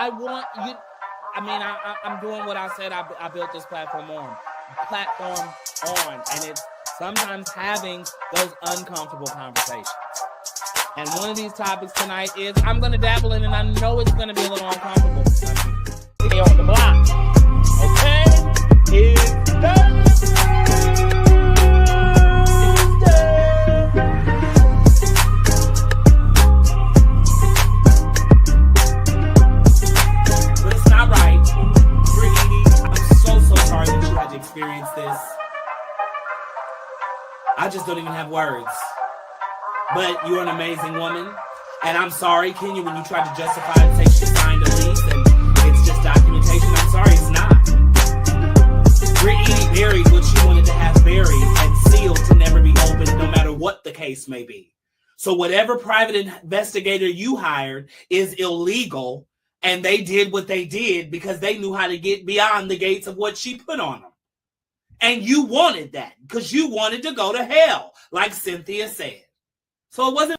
I want you. I mean, I'm doing what I said I built this platform on. And it's sometimes having those uncomfortable conversations. And one of these topics tonight is I'm going to dabble in, and I know it's going to be a little uncomfortable. Stay on the block. Okay? It's done. But it's not right. Brittany, I'm so sorry that you had to experience this. I just don't even have words. But you're an amazing woman. And I'm sorry, Kenya, when you tried to justify and say she signed a lease and it's just documentation. I'm sorry, it's not. Brittany buried what she wanted to have buried and sealed to never be opened, no matter what the case may be. So whatever private investigator you hired is illegal, and they did what they did because they knew how to get beyond the gates of what she put on them. And you wanted that because you wanted to go to hell, like Cynthia said. So it wasn't.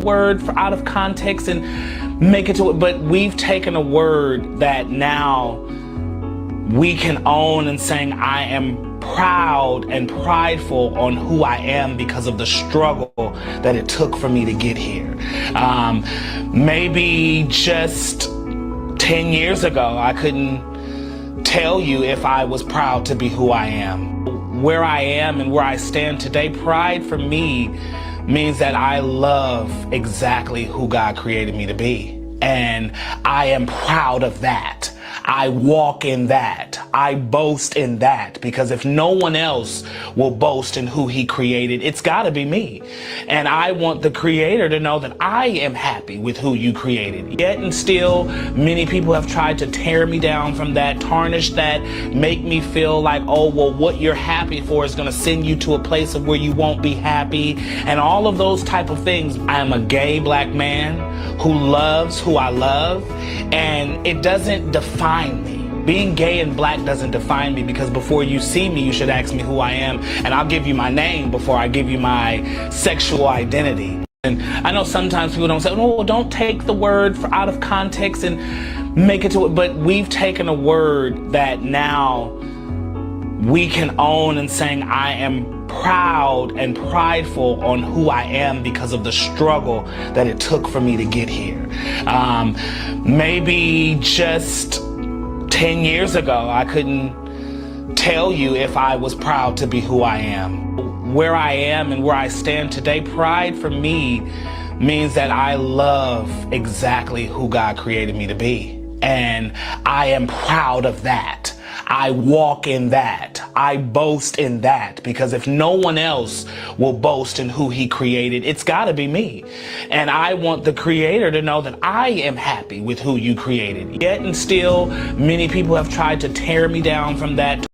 Word out of context and make it to it, but we've taken a word that now we can own and saying I am proud and prideful on who I am because of the struggle that it took for me to get here. Maybe just 10 years ago I couldn't tell you if I was proud to be who I am. Where I am and where I stand today, pride for me means that I love exactly who God created me to be. And I am proud of that. I walk in that. I boast in that, because if no one else will boast in who he created, it's got to be me. And I want the creator to know that I am happy with who you created. Yet and still, many people have tried to tear me down from that, tarnish that, make me feel like, oh, well, what you're happy for is going to send you to a place of where you won't be happy, and all of those type of things. I am a gay black man who loves who I love, and it doesn't define me. Being gay and black doesn't define me, because before you see me, you should ask me who I am, and I'll give you my name before I give you my sexual identity. And I know sometimes people don't say, oh, don't take the word out of context and make it to it, but we've taken a word that now we can own and saying, I am proud and prideful on who I am because of the struggle that it took for me to get here. Maybe just 10 years ago, I couldn't tell you if I was proud to be who I am. Where I am and where I stand today, pride for me means that I love exactly who God created me to be. And I am proud of that. I walk in that. I boast in that, because if no one else will boast in who he created, it's got to be me. And I want the creator to know that I am happy with who you created. Yet and still, many people have tried to tear me down from that.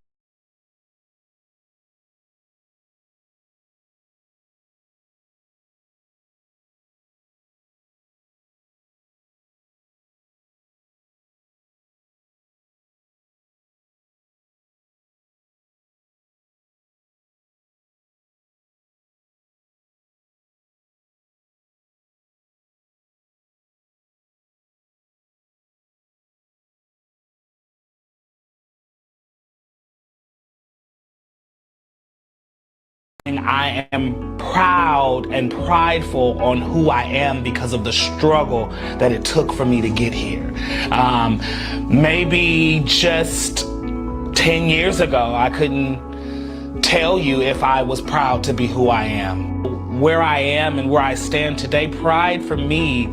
I am proud and prideful on who I am because of the struggle that it took for me to get here. Maybe just 10 years ago, I couldn't tell you if I was proud to be who I am. Where I am and where I stand today, pride for me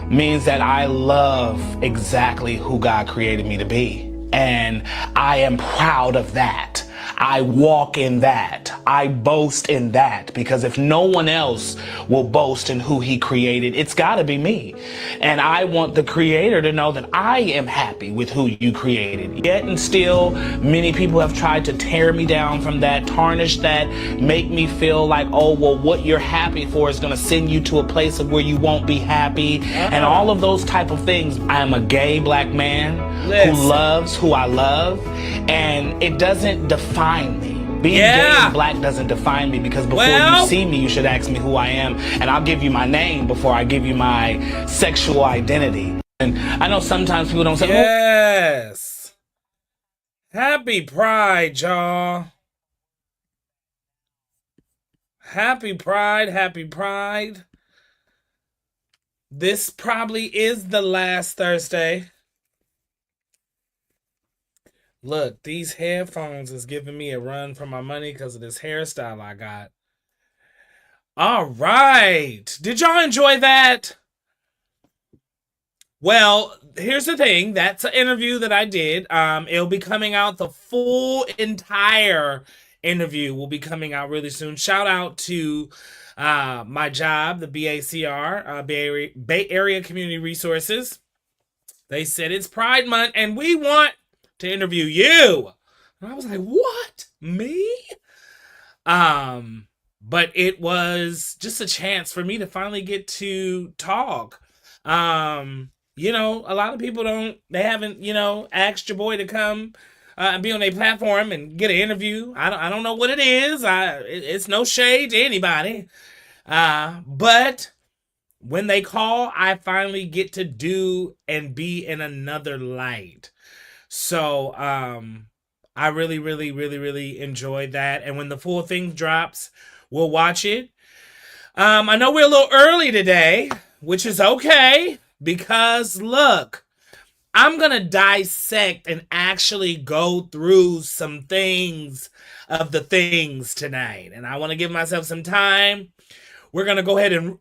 means that I love exactly who God created me to be. And I am proud of that. I walk in that. I boast in that, because if no one else will boast in who he created, it's got to be me. And I want the creator to know that I am happy with who you created. Yet and still, many people have tried to tear me down from that, tarnish that, make me feel like, oh, well, what you're happy for is going to send you to a place of where you won't be happy, and all of those type of things. I am a gay black man who loves who I love, and it doesn't define me. Being gay and black doesn't define me, because before you see me, you should ask me who I am, and I'll give you my name before I give you my sexual identity. And I know sometimes people don't say, yes. Happy Pride, y'all. Happy Pride, happy Pride. This probably is the last Thursday. Look, these headphones is giving me a run for my money because of this hairstyle I got. All right. Did y'all enjoy that? Well, here's the thing. That's an interview that I did. It'll be coming out. The full entire interview will be coming out really soon. Shout out to my job, the BACR, Bay Area Community Resources. They said it's Pride Month and we want to interview you. And I was like, what? Me? But it was just a chance for me to finally get to talk. You know, a lot of people they haven't, asked your boy to come and be on a platform and get an interview. I don't know what it is. It's no shade to anybody. But when they call, I finally get to do and be in another light. So, I really, really, really, really enjoyed that. And when the full thing drops, we'll watch it. I know we're a little early today, which is okay, because look, I'm going to dissect and actually go through some things of the things tonight. And I want to give myself some time. We're going to go ahead and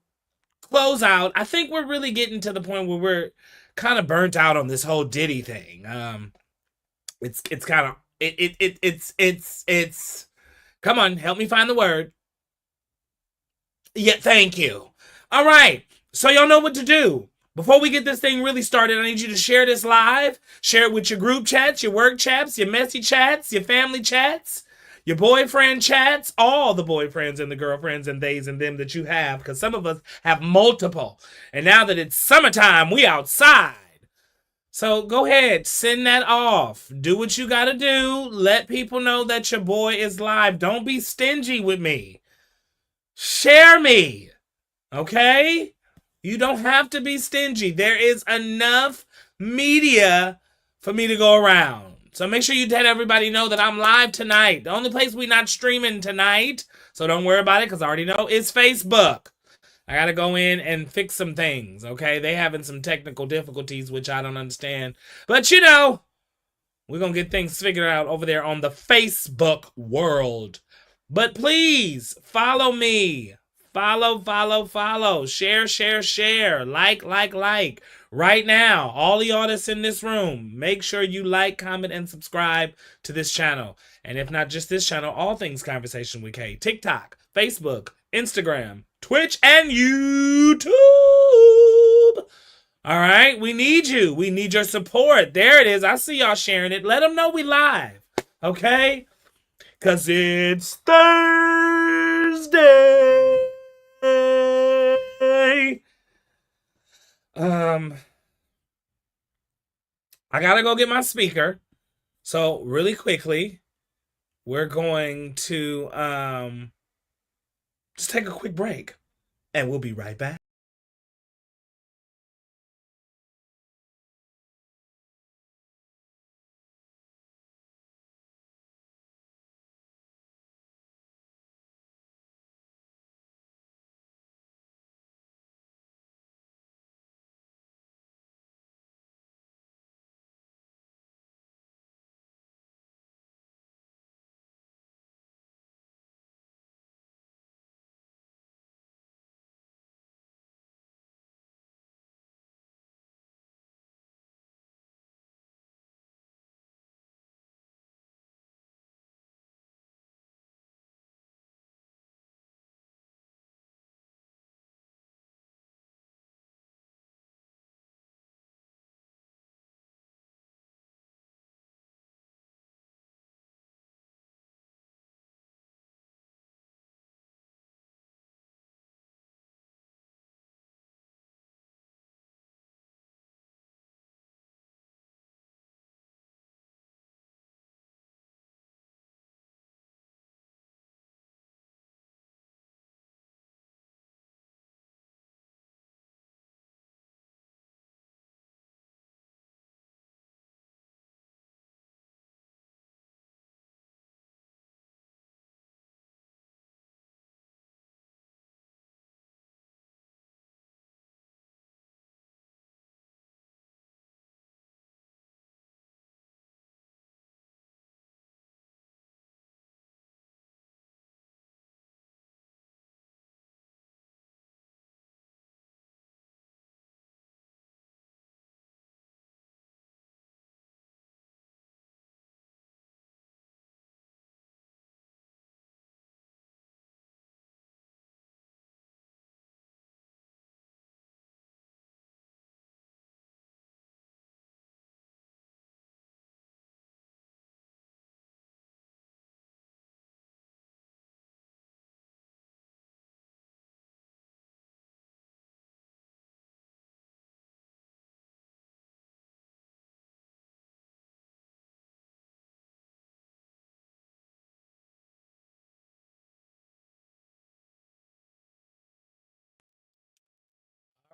close out. I think we're really getting to the point where we're kind of burnt out on this whole Diddy thing. It's kind of It's come on, help me find the word. Yeah, thank you. All right. So y'all know what to do. Before we get this thing really started, I need you to share this live. Share it with your group chats, your work chats, your messy chats, your family chats, your boyfriend chats, all the boyfriends and the girlfriends and theys and them that you have, because some of us have multiple. And now that it's summertime, we outside. So go ahead, send that off. Do what you gotta do. Let people know that your boy is live. Don't be stingy with me. Share me. Okay? You don't have to be stingy. There is enough media for me to go around. So make sure you let everybody know that I'm live tonight. The only place we're not streaming tonight, so don't worry about it because I already know, is Facebook. I got to go in and fix some things, okay? They having some technical difficulties, which I don't understand. But you know, we're going to get things figured out over there on the Facebook world. But please, follow me. Follow. Share. Like. Right now, all the artists in this room, make sure you like, comment, and subscribe to this channel. And if not just this channel, all things Conversation with K. TikTok, Facebook, Instagram, Twitch, and YouTube. All right, we need you. We need your support. There it is. I see y'all sharing it. Let them know we live. Okay? Because it's Thursday. I gotta go get my speaker. So really quickly, we're going to just take a quick break. And we'll be right back.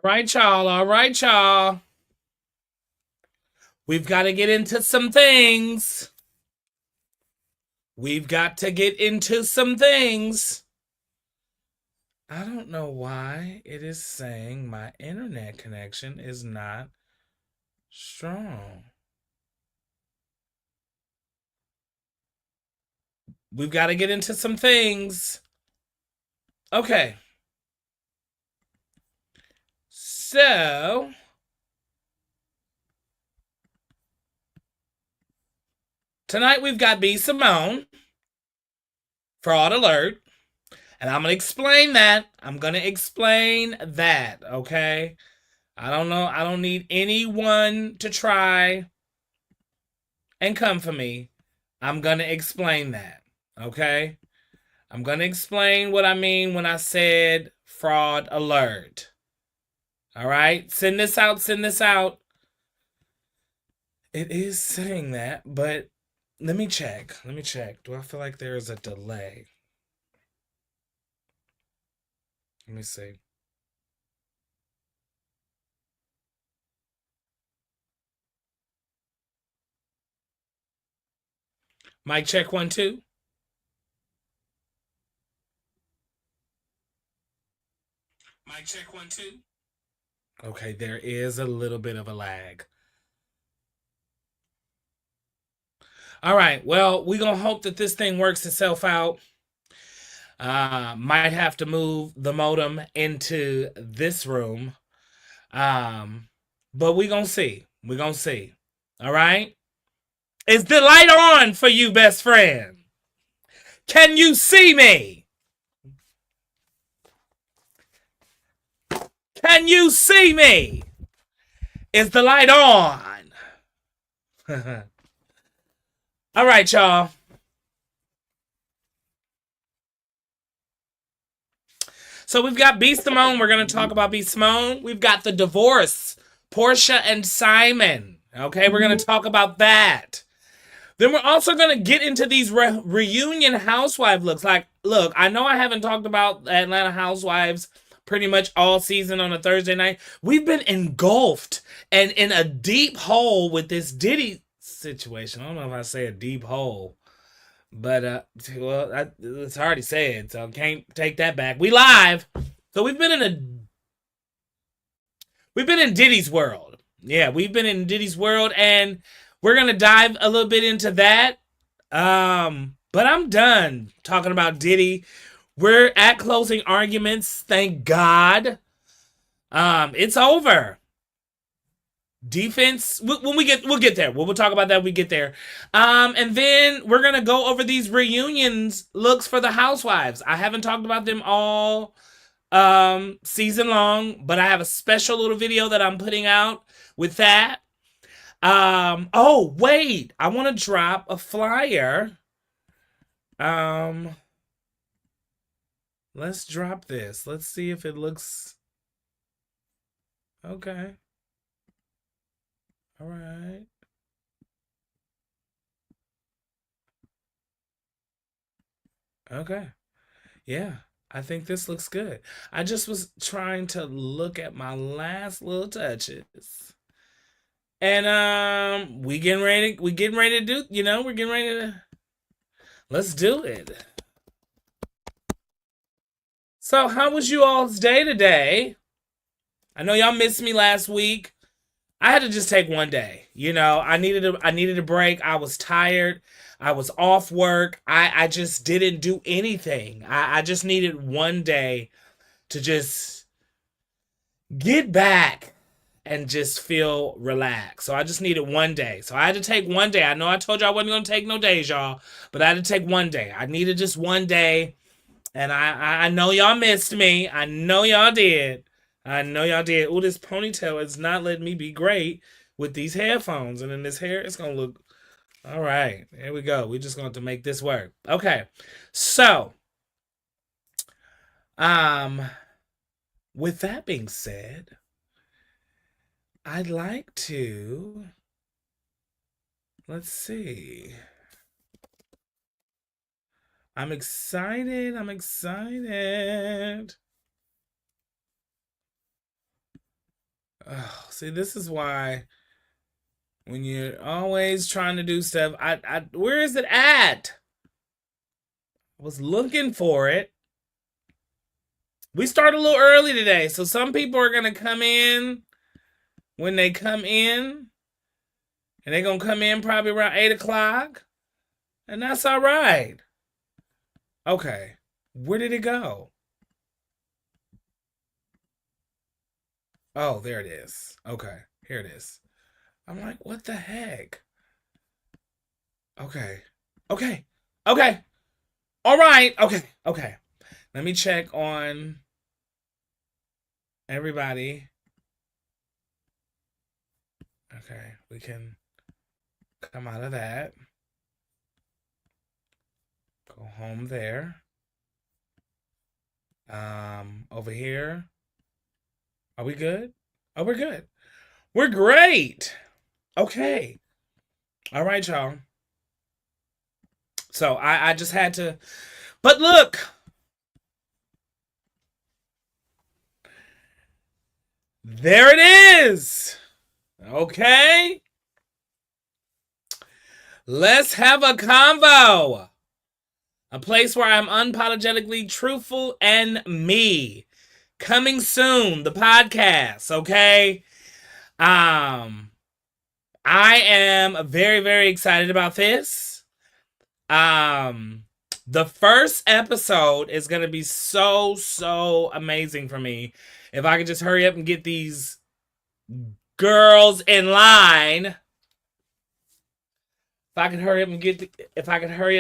All right, y'all. We've got to get into some things. I don't know why it is saying my internet connection is not strong. We've got to get into some things. Okay. So, Tonight we've got B. Simone, fraud alert. And I'm going to explain that. Okay? I don't know. I don't need anyone to try and come for me. I'm going to explain that. Okay? I'm going to explain what I mean when I said fraud alert. All right? Send this out. It is saying that, but let me check. Do I feel like there is a delay? Let me see. Mic check 1 2. Mic check 1 2. Okay, there is a little bit of a lag. All right, well, we're going to hope that this thing works itself out. Might have to move the modem into this room. But we're going to see. All right? Is the light on for you, best friend? Can you see me? Can you see me? Is the light on? All right, y'all. So we've got B. Simone. We're going to talk about B. Simone. We've got the divorce, Porsha and Simon. Okay, we're going to talk about that. Then we're also going to get into these reunion housewife looks. Like, look, I know I haven't talked about Atlanta Housewives pretty much all season on a Thursday night. We've been engulfed and in a deep hole with this Diddy situation. I don't know if I say a deep hole. But, it's already said, so I can't take that back. We live. So we've been in Diddy's world. Yeah, we've been in Diddy's world, and we're going to dive a little bit into that. But I'm done talking about Diddy. We're at closing arguments, thank God. It's over. Defense, we'll get there. We'll talk about that when we get there. And then we're gonna go over these reunions looks for the housewives. I haven't talked about them all season long, but I have a special little video that I'm putting out with that. Oh wait, I want to drop a flyer. Let's drop this. Let's see if it looks okay. All right. Okay. Yeah, I think this looks good. I just was trying to look at my last little touches. And we getting ready to do, we're getting ready to let's do it. So, how was you all's day today? I know y'all missed me last week. I had to just take one day. I needed a break. I was tired. I was off work. I just didn't do anything. I just needed one day to just get back and just feel relaxed. So I just needed one day. So I had to take one day. I know I told y'all I wasn't going to take no days, y'all, but I had to take one day. I needed just one day. And I know y'all missed me. I know y'all did. Oh, this ponytail is not letting me be great with these headphones. And then this hair, it's going to look... All right. Here we go. We're just going to have to make this work. Okay. So, with that being said, I'd like to... Let's see. I'm excited. Oh, see, this is why when you're always trying to do stuff, where is it at? I was looking for it. We start a little early today, so some people are going to come in when they come in, and they're going to come in probably around 8 o'clock, and that's all right. Okay, where did it go? Oh, there it is. Okay, here it is. I'm like, what the heck? Okay. Okay. Okay. All right. Okay. Okay. Let me check on everybody. Okay. We can come out of that. Go home there. Over here. Are we good? Oh, we're good. We're great. Okay. All right, y'all. So I just had to, but look, there it is. Okay. Let's have a convo. A place where I'm unapologetically truthful and me. Coming soon, the podcast, okay? I am very, very excited about this. The first episode is going to be so amazing for me. If I could just hurry up and get these girls in line. If I could hurry up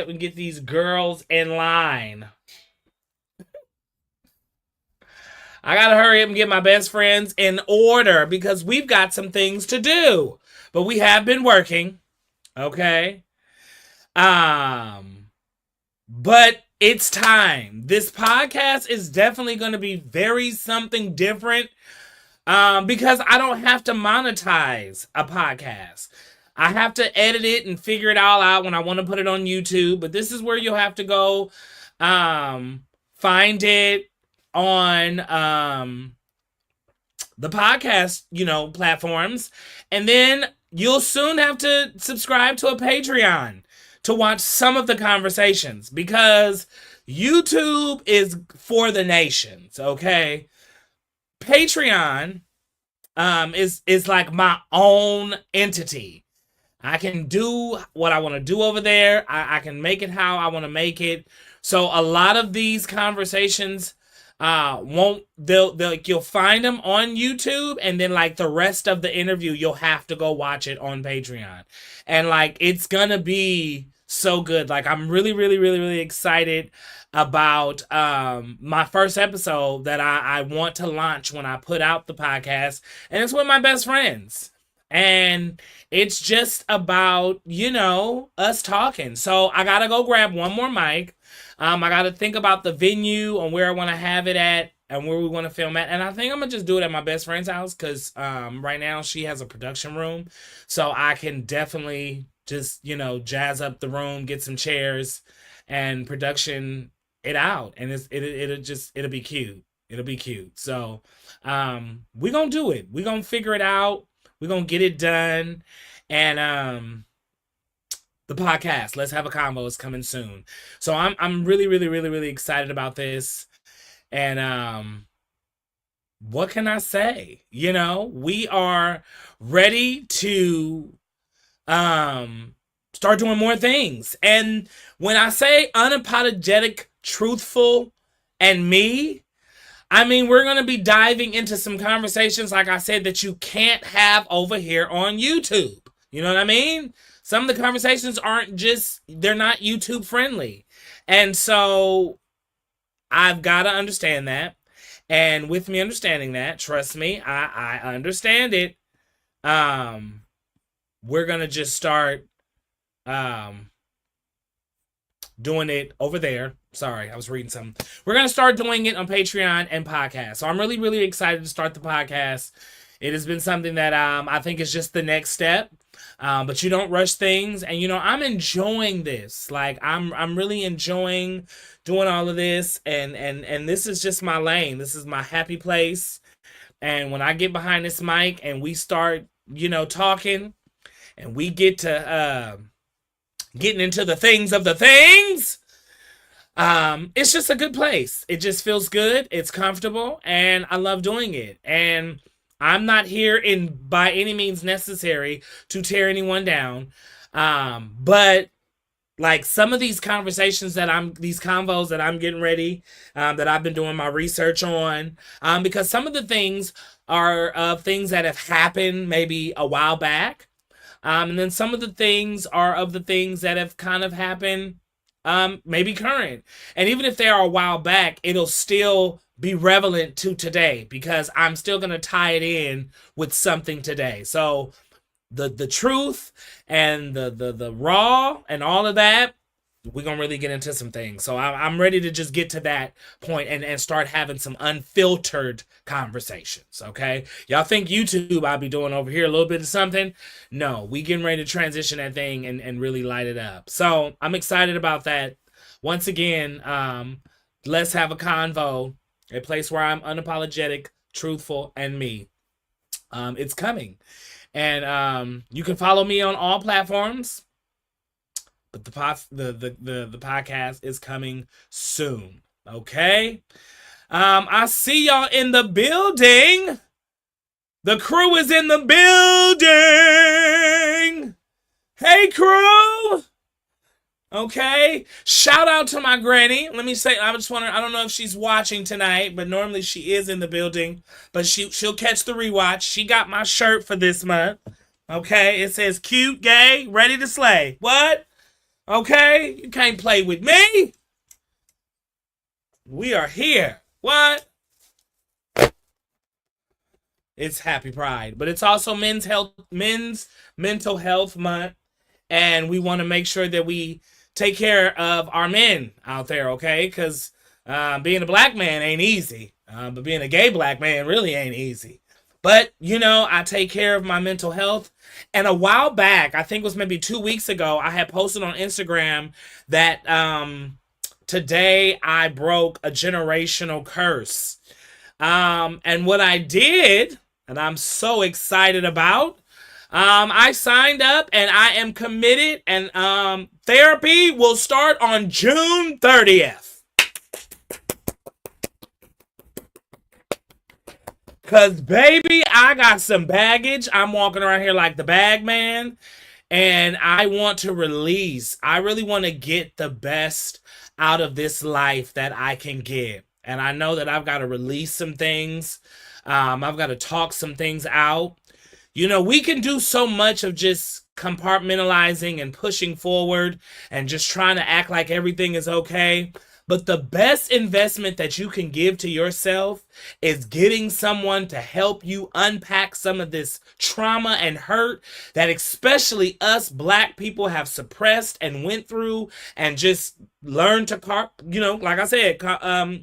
and get these girls in line. I gotta hurry up and get my best friends in order because we've got some things to do. But we have been working. Okay. But it's time. This podcast is definitely going to be very something different. Because I don't have to monetize a podcast. I have to edit it and figure it all out when I want to put it on YouTube. But this is where you'll have to go find it on the podcast, platforms. And then you'll soon have to subscribe to a Patreon to watch some of the conversations because YouTube is for the nations, okay? Patreon is like my own entity. I can do what I want to do over there. I can make it how I want to make it. So a lot of these conversations you'll find them on YouTube, and then like the rest of the interview you'll have to go watch it on Patreon. And like it's gonna be so good. Like I'm really excited about my first episode that I want to launch when I put out the podcast, and it's with my best friends. And it's just about, us talking. So I gotta go grab one more mic. I got to think about the venue and where I want to have it at and where we want to film at. And I think I'm going to just do it at my best friend's house because right now she has a production room. So I can definitely just, jazz up the room, get some chairs and production it out. And it'll be cute. It'll be cute. So we're going to do it. We're going to figure it out. We're going to get it done. And the podcast, Let's Have a Convo, is coming soon. So I'm really excited about this. And what can I say? We are ready to start doing more things. And when I say unapologetic, truthful, and me, I mean we're going to be diving into some conversations, like I said, that you can't have over here on YouTube. You know what I mean? Some of the conversations they're not YouTube friendly. And so I've got to understand that. And with me understanding that, trust me, I understand it. We're going to just start doing it over there. Sorry, I was reading something. We're going to start doing it on Patreon and podcast. So I'm really excited to start the podcast. It has been something that I think is just the next step. But you don't rush things. And, I'm enjoying this. Like, I'm really enjoying doing all of this. And this is just my lane. This is my happy place. And when I get behind this mic and we start, talking and we get to getting into the things of the things, it's just a good place. It just feels good. It's comfortable. And I love doing it. And I'm not here by any means necessary to tear anyone down. But like some of these conversations these convos that I'm getting ready, that I've been doing my research on, because some of the things are things that have happened maybe a while back. And then some of the things are of the things that have kind of happened, maybe current. And even if they are a while back, it'll still be relevant to today because I'm still going to tie it in with something today. So the truth and the raw and all of that, we're going to really get into some things. So I'm ready to just get to that point and start having some unfiltered conversations, okay? Y'all think YouTube I'll be doing over here a little bit of something? No, we getting ready to transition that thing and really light it up. So I'm excited about that. Once again, let's have a convo, a place where I'm unapologetic, truthful, and me. It's coming. And you can follow me on all platforms. But the podcast is coming soon. Okay? I see y'all in the building. The crew is in the building. Hey, crew. Okay. Shout out to my granny. Let me say, I just wondering, I don't know if she's watching tonight, but normally she is in the building. But she'll catch the rewatch. She got my shirt for this month. Okay. It says cute, gay, ready to slay. What? Okay, you can't play with me. We are here. What? It's Happy Pride, but it's also men's mental health month, and we want to make sure that we take care of our men out there, okay? Because being a black man ain't easy, but being a gay black man really ain't easy. But, you know, I take care of my mental health. And a while back, I think it was maybe 2 weeks ago, I had posted on Instagram that today I broke a generational curse. And what I did, and I'm so excited about, I signed up and I am committed. And therapy will start on June 30th. Because, baby, I got some baggage. I'm walking around here like the bag man. And I want to release. I really want to get the best out of this life that I can get. And I know that I've got to release some things. I've got to talk some things out. You know, we can do so much of just compartmentalizing and pushing forward and just trying to act like everything is okay. But the best investment that you can give to yourself is getting someone to help you unpack some of this trauma and hurt that especially us black people have suppressed and went through and just learned to, like I said, I'm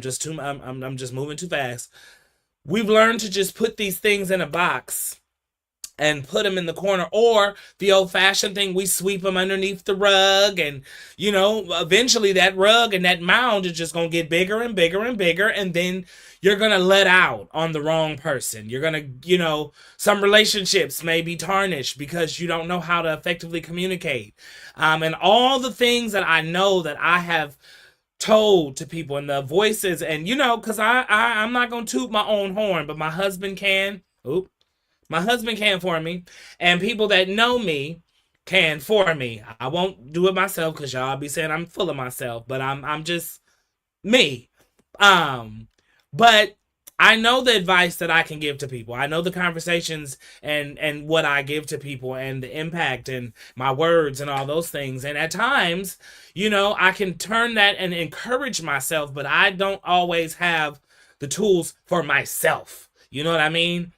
just moving too fast. We've learned to just put these things in a box and put them in the corner, or the old-fashioned thing, we sweep them underneath the rug, and, you know, eventually that rug and that mound is just going to get bigger and bigger and bigger, and then you're going to let out on the wrong person. You're going to, you know, some relationships may be tarnished because you don't know how to effectively communicate. And all the things that I know that I have told to people, and the voices, and, you know, because I'm not going to toot my own horn, but my husband can. My husband can for me, and people that know me can for me. I won't do it myself because y'all be saying I'm full of myself, but I'm just me. But I know the advice that I can give to people. I know the conversations and what I give to people and the impact and my words and all those things. And at times, you know, I can turn that and encourage myself, but I don't always have the tools for myself. You know what I mean?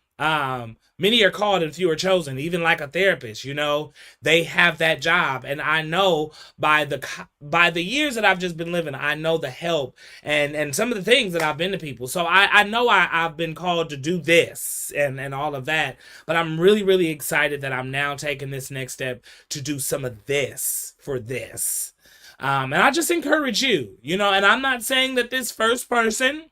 Many are called and few are chosen, even like a therapist, you know, they have that job. And I know by the years that I've just been living, I know the help and some of the things that I've been to people. So I know I've been called to do this and all of that, but I'm really, really excited that I'm now taking this next step to do some of this for this. And I just encourage you, you know, and I'm not saying that this first person,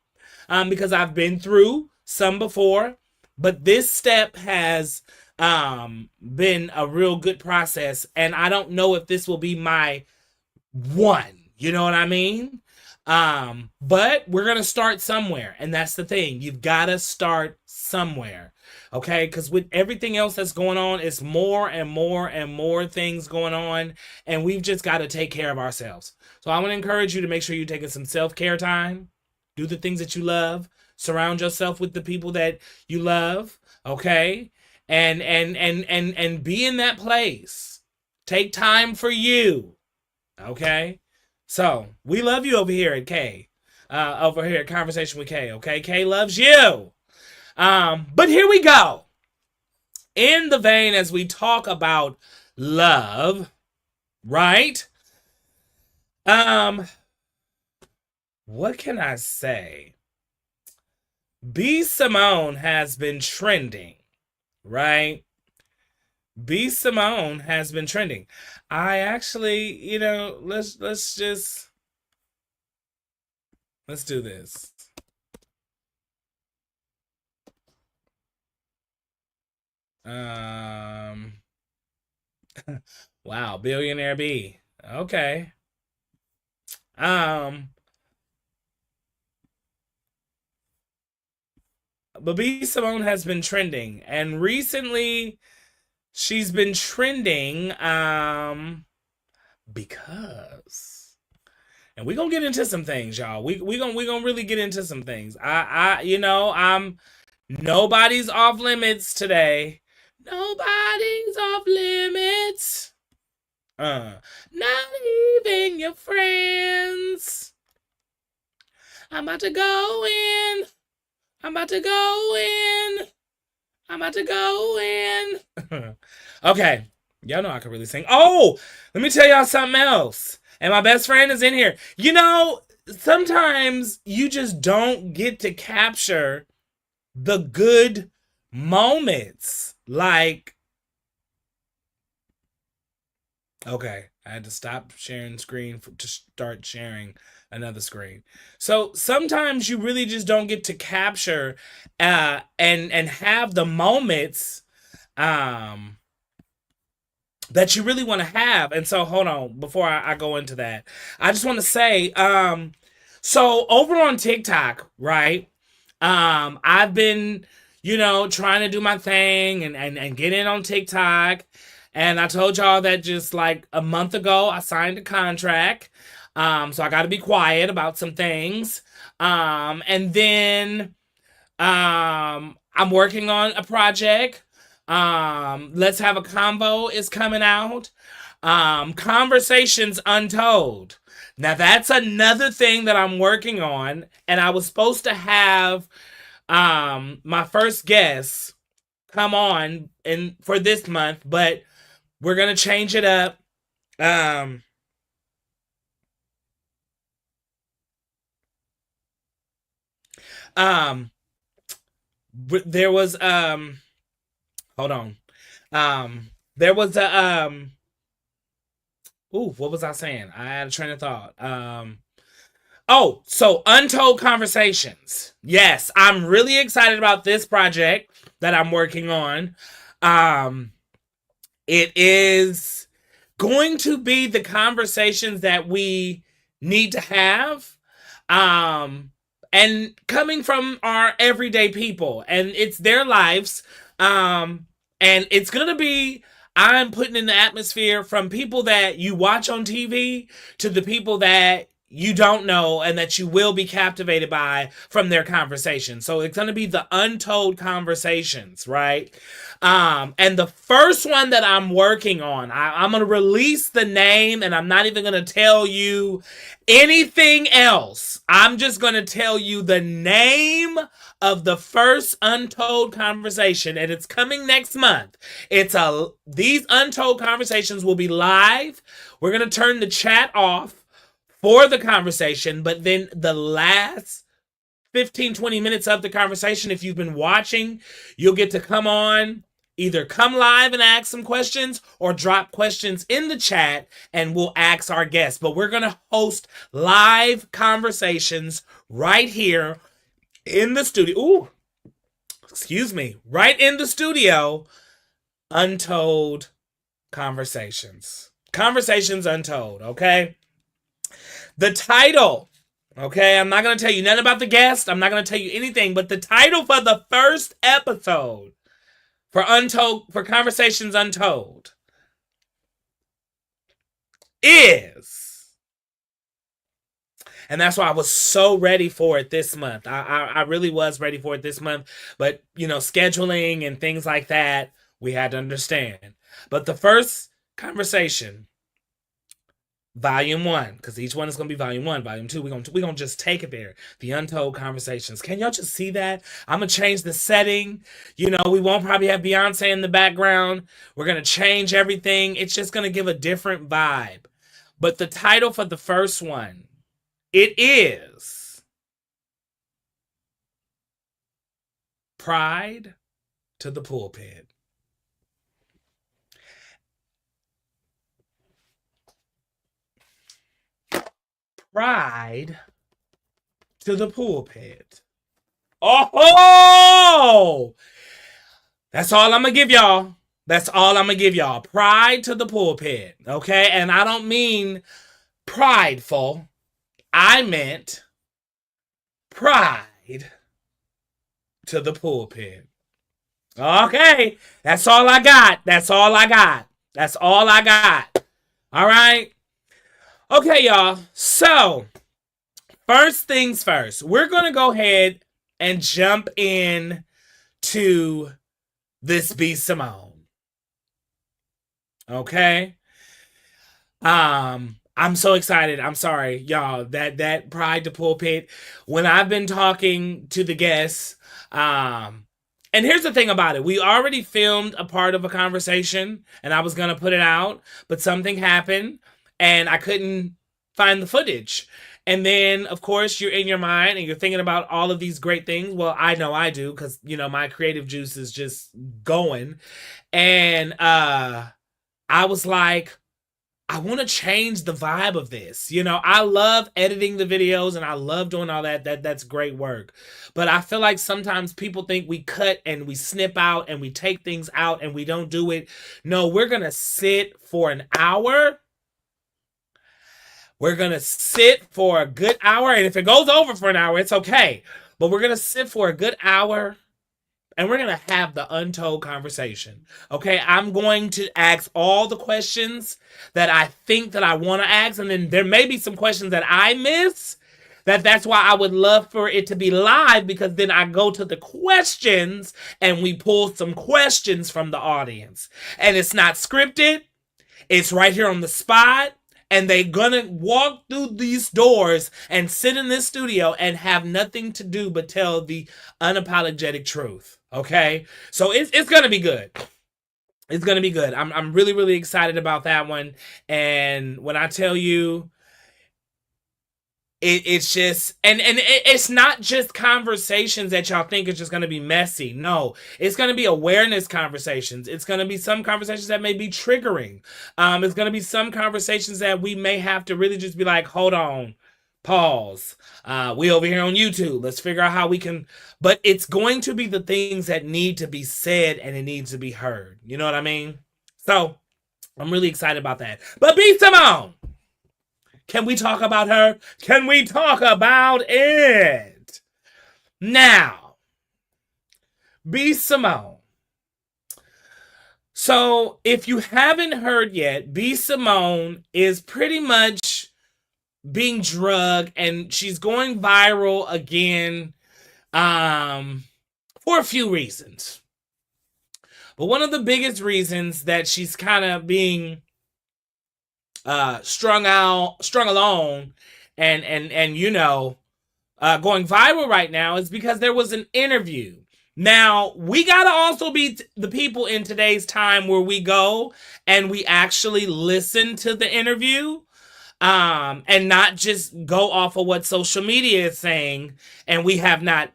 because I've been through some before, but this step has been a real good process, and I don't know if this will be my one. You know what I mean? But we're going to start somewhere, and that's the thing. You've got to start somewhere, okay? Because with everything else that's going on, it's more and more and more things going on, and we've just got to take care of ourselves. So I want to encourage you to make sure you're taking some self-care time. Do the things that you love. Surround yourself with the people that you love, okay? and be in that place. Take time for you. Okay? So, we love you over here at K. Over here at Conversation with K, okay? K loves you. But here we go. In the vein as we talk about love, right? What can I say? B Simone has been trending, right? B Simone has been trending. I actually, let's do this. Wow, billionaire B. Okay. But B Simone has been trending, and recently she's been trending because, and we're gonna get into some things, y'all. We gonna really get into some things. I'm nobody's off limits today. Nobody's off limits. Not even your friends. I'm about to go in. Okay. Y'all know I can really sing. Oh, let me tell y'all something else. And my best friend is in here. Sometimes you just don't get to capture the good moments. Like, okay, I had to stop sharing screen to start sharing another screen. So sometimes you really just don't get to capture and have the moments that you really want to have. And so hold on, before I go into that, I just want to say, so over on TikTok, right? I've been, trying to do my thing and get in on TikTok. And I told y'all that just like a month ago, I signed a contract. So I got to be quiet about some things. And then I'm working on a project. Let's Have a Convo is coming out. Konversations Untold. Now that's another thing that I'm working on. And I was supposed to have my first guest come on for this month, but we're going to change it up. There was hold on. There was what was I saying? I had a train of thought. So Untold Konversations. Yes, I'm really excited about this project that I'm working on. It is going to be the conversations that we need to have. And coming from our everyday people, and it's their lives. And it's going to be, I'm putting in the atmosphere from people that you watch on TV to the people that you don't know and that you will be captivated by from their conversation. So it's going to be the Untold Konversations, right? And the first one that I'm working on, I'm going to release the name, and I'm not even going to tell you anything else. I'm just going to tell you the name of the first Untold Konversation, and it's coming next month. These Untold Konversations will be live. We're going to turn the chat off for the conversation, but then the last 15-20 minutes of the conversation, if you've been watching, you'll get to come on, either come live and ask some questions or drop questions in the chat and we'll ask our guests. But we're going to host live conversations right here in the studio. Ooh, excuse me. Right in the studio. Untold Konversations. Konversations Untold, okay? The title, okay? I'm not going to tell you nothing about the guest. I'm not going to tell you anything, but the title for the first episode for Konversations Untold is And that's why I was so ready for it this month. I really was ready for it this month. But, scheduling and things like that, we had to understand. But the first conversation, volume 1, because each one is going to be volume 1, volume 2. We're gonna just take it there. The Untold Conversations. Can y'all just see that? I'm going to change the setting. We won't probably have Beyonce in the background. We're going to change everything. It's just going to give a different vibe. But the title for the first one, it is Pride to the Pulpit. Pride to the pulpit. Oh! That's all I'm going to give y'all. That's all I'm going to give y'all. Pride to the pulpit. Okay? And I don't mean prideful. I meant pride to the pulpit. Okay. That's all I got. That's all I got. That's all I got. All right? Okay, y'all. So, first things first. We're going to go ahead and jump in to this B. Simone. Okay? I'm so excited. I'm sorry, y'all. That Pride to Pulpit. When I've been talking to the guests, and here's the thing about it. We already filmed a part of a conversation, and I was going to put it out, but something happened, and I couldn't find the footage. And then, of course, you're in your mind, and you're thinking about all of these great things. Well, I know I do, because, my creative juice is just going. And I was like, I want to change the vibe of this. I love editing the videos and I love doing all that. That's great work. But I feel like sometimes people think we cut and we snip out and we take things out and we don't do it. No, we're going to sit for an hour. We're going to sit for a good hour. And if it goes over for an hour, it's okay. But we're going to sit for a good hour. And we're going to have the untold conversation. Okay, I'm going to ask all the questions that I think that I want to ask. And then there may be some questions that I miss. That's why I would love for it to be live. Because then I go to the questions and we pull some questions from the audience. And it's not scripted. It's right here on the spot. And they're going to walk through these doors and sit in this studio and have nothing to do but tell the unapologetic truth. Okay? So it's going to be good. It's going to be good. I'm really, really excited about that one. And when I tell you, it's just, and it's not just conversations that y'all think is just going to be messy. No, it's going to be awareness conversations. It's going to be some conversations that may be triggering. It's going to be some conversations that we may have to really just be like, hold on, pause. We over here on YouTube. Let's figure out how we can, but it's going to be the things that need to be said and it needs to be heard. You know what I mean? So I'm really excited about that. But B. Simone. Can we talk about her? Can we talk about it? Now, B. Simone. So, if you haven't heard yet, B. Simone is pretty much being drugged and she's going viral again for a few reasons. But one of the biggest reasons that she's kind of being strung along and going viral right now is because there was an interview. Now, we got to also be the people in today's time where we go and we actually listen to the interview and not just go off of what social media is saying and we have not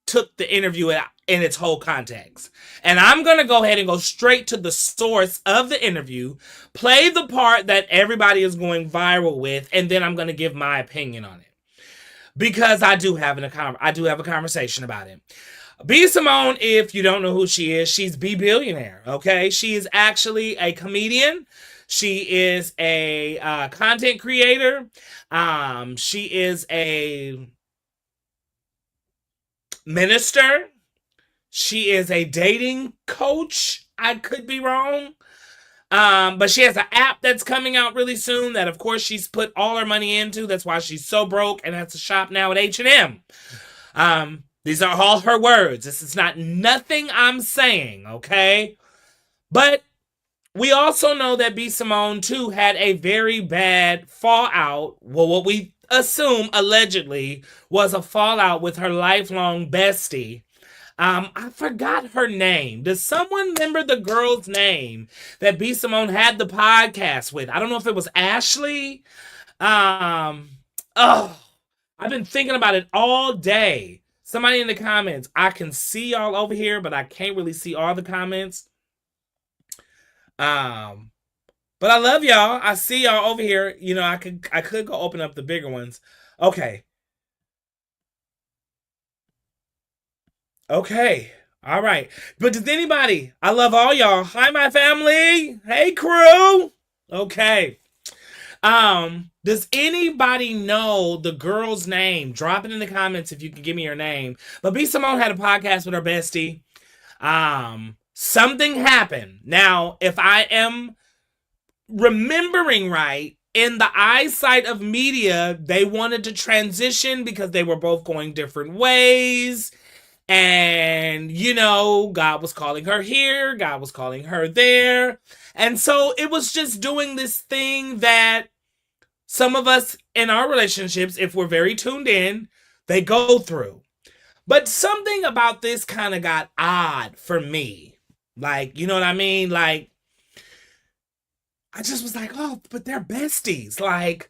took the interview in its whole context. And I'm going to go ahead and go straight to the source of the interview, play the part that everybody is going viral with, and then I'm going to give my opinion on it. Because I do have a conversation about it. B. Simone, if you don't know who she is, she's B. Billionaire, okay? She is actually a comedian. She is a content creator. She is a minister. She is a dating coach. I could be wrong. But she has an app that's coming out really soon that, of course, she's put all her money into. That's why she's so broke and has to shop now at H&M. These are all her words. This is not nothing I'm saying, okay? But we also know that B. Simone, too, had a very bad fallout. Well, what we assume, allegedly, was a fallout with her lifelong bestie. I forgot her name. Does someone remember the girl's name that B. Simone had the podcast with? I don't know if it was Ashley. I've been thinking about it all day. Somebody in the comments. I can see y'all over here, but I can't really see all the comments. But I love y'all. I see y'all over here. You know, I could go open up the bigger ones. Okay. All right. But does anybody? I love all y'all. Hi, my family. Hey, crew. Okay. Does anybody know the girl's name? Drop it in the comments if you can give me her name. But B. Simone had a podcast with her bestie. Something happened. Now, if I am remembering right, in the eyesight of media, they wanted to transition because they were both going different ways. And, you know, God was calling her here, God was calling her there. And so it was just doing this thing that some of us in our relationships, if we're very tuned in, they go through. But something about this kind of got odd for me. Like, you know what I mean? Like, I just was like, oh, but they're besties. Like,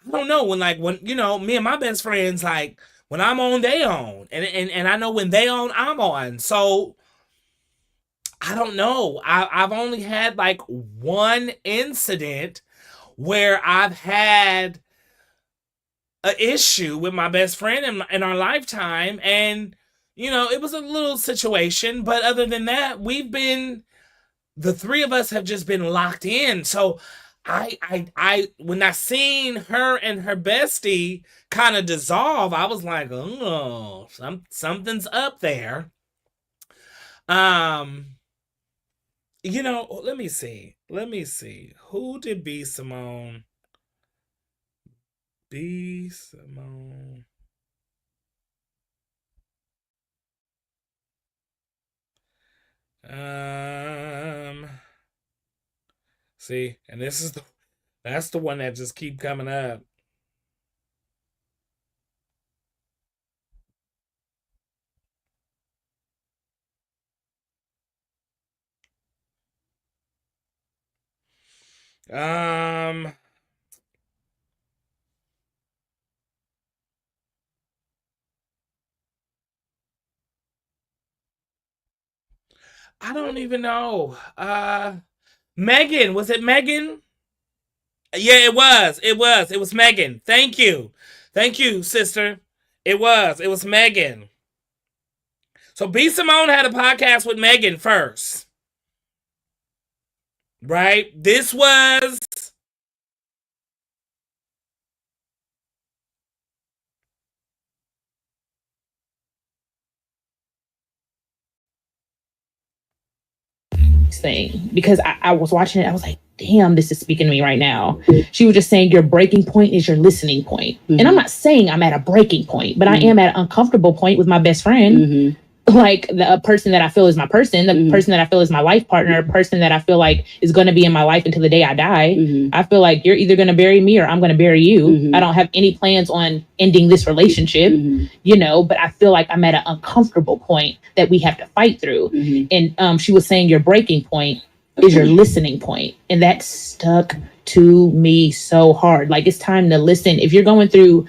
I don't know. When, you know, me and my best friends, like, when I'm on, they on. And I know when they on, I'm on. So, I don't know. I've only had, like, one incident where I've had an issue with my best friend in our lifetime. And, you know, it was a little situation. But other than that, the three of us have just been locked in. So I when I seen her and her bestie kind of dissolve, I was like, oh, something's up there. You know, let me see. Who did B. Simone? B. Simone. See, and that's the one that just keep coming up. I don't even know. Megan, was it Megan? Yeah, it was. It was Megan. Thank you, sister. It was Megan. So B. Simone had a podcast with Megan first, right? This was thing, because I was watching it. I was like, damn, this is speaking to me right now. She was just saying your breaking point is your listening point. And I'm not saying I'm at a breaking point, but I am at an uncomfortable point with my best friend. Like the person that I feel is my person, the person that I feel is my life partner, person that I feel like is going to be in my life until the day I die. I feel like you're either going to bury me or I'm going to bury you. I don't have any plans on ending this relationship, you know, but I feel like I'm at an uncomfortable point that we have to fight through. And she was saying your breaking point is your listening point. And that stuck to me so hard. Like, it's time to listen. If you're going through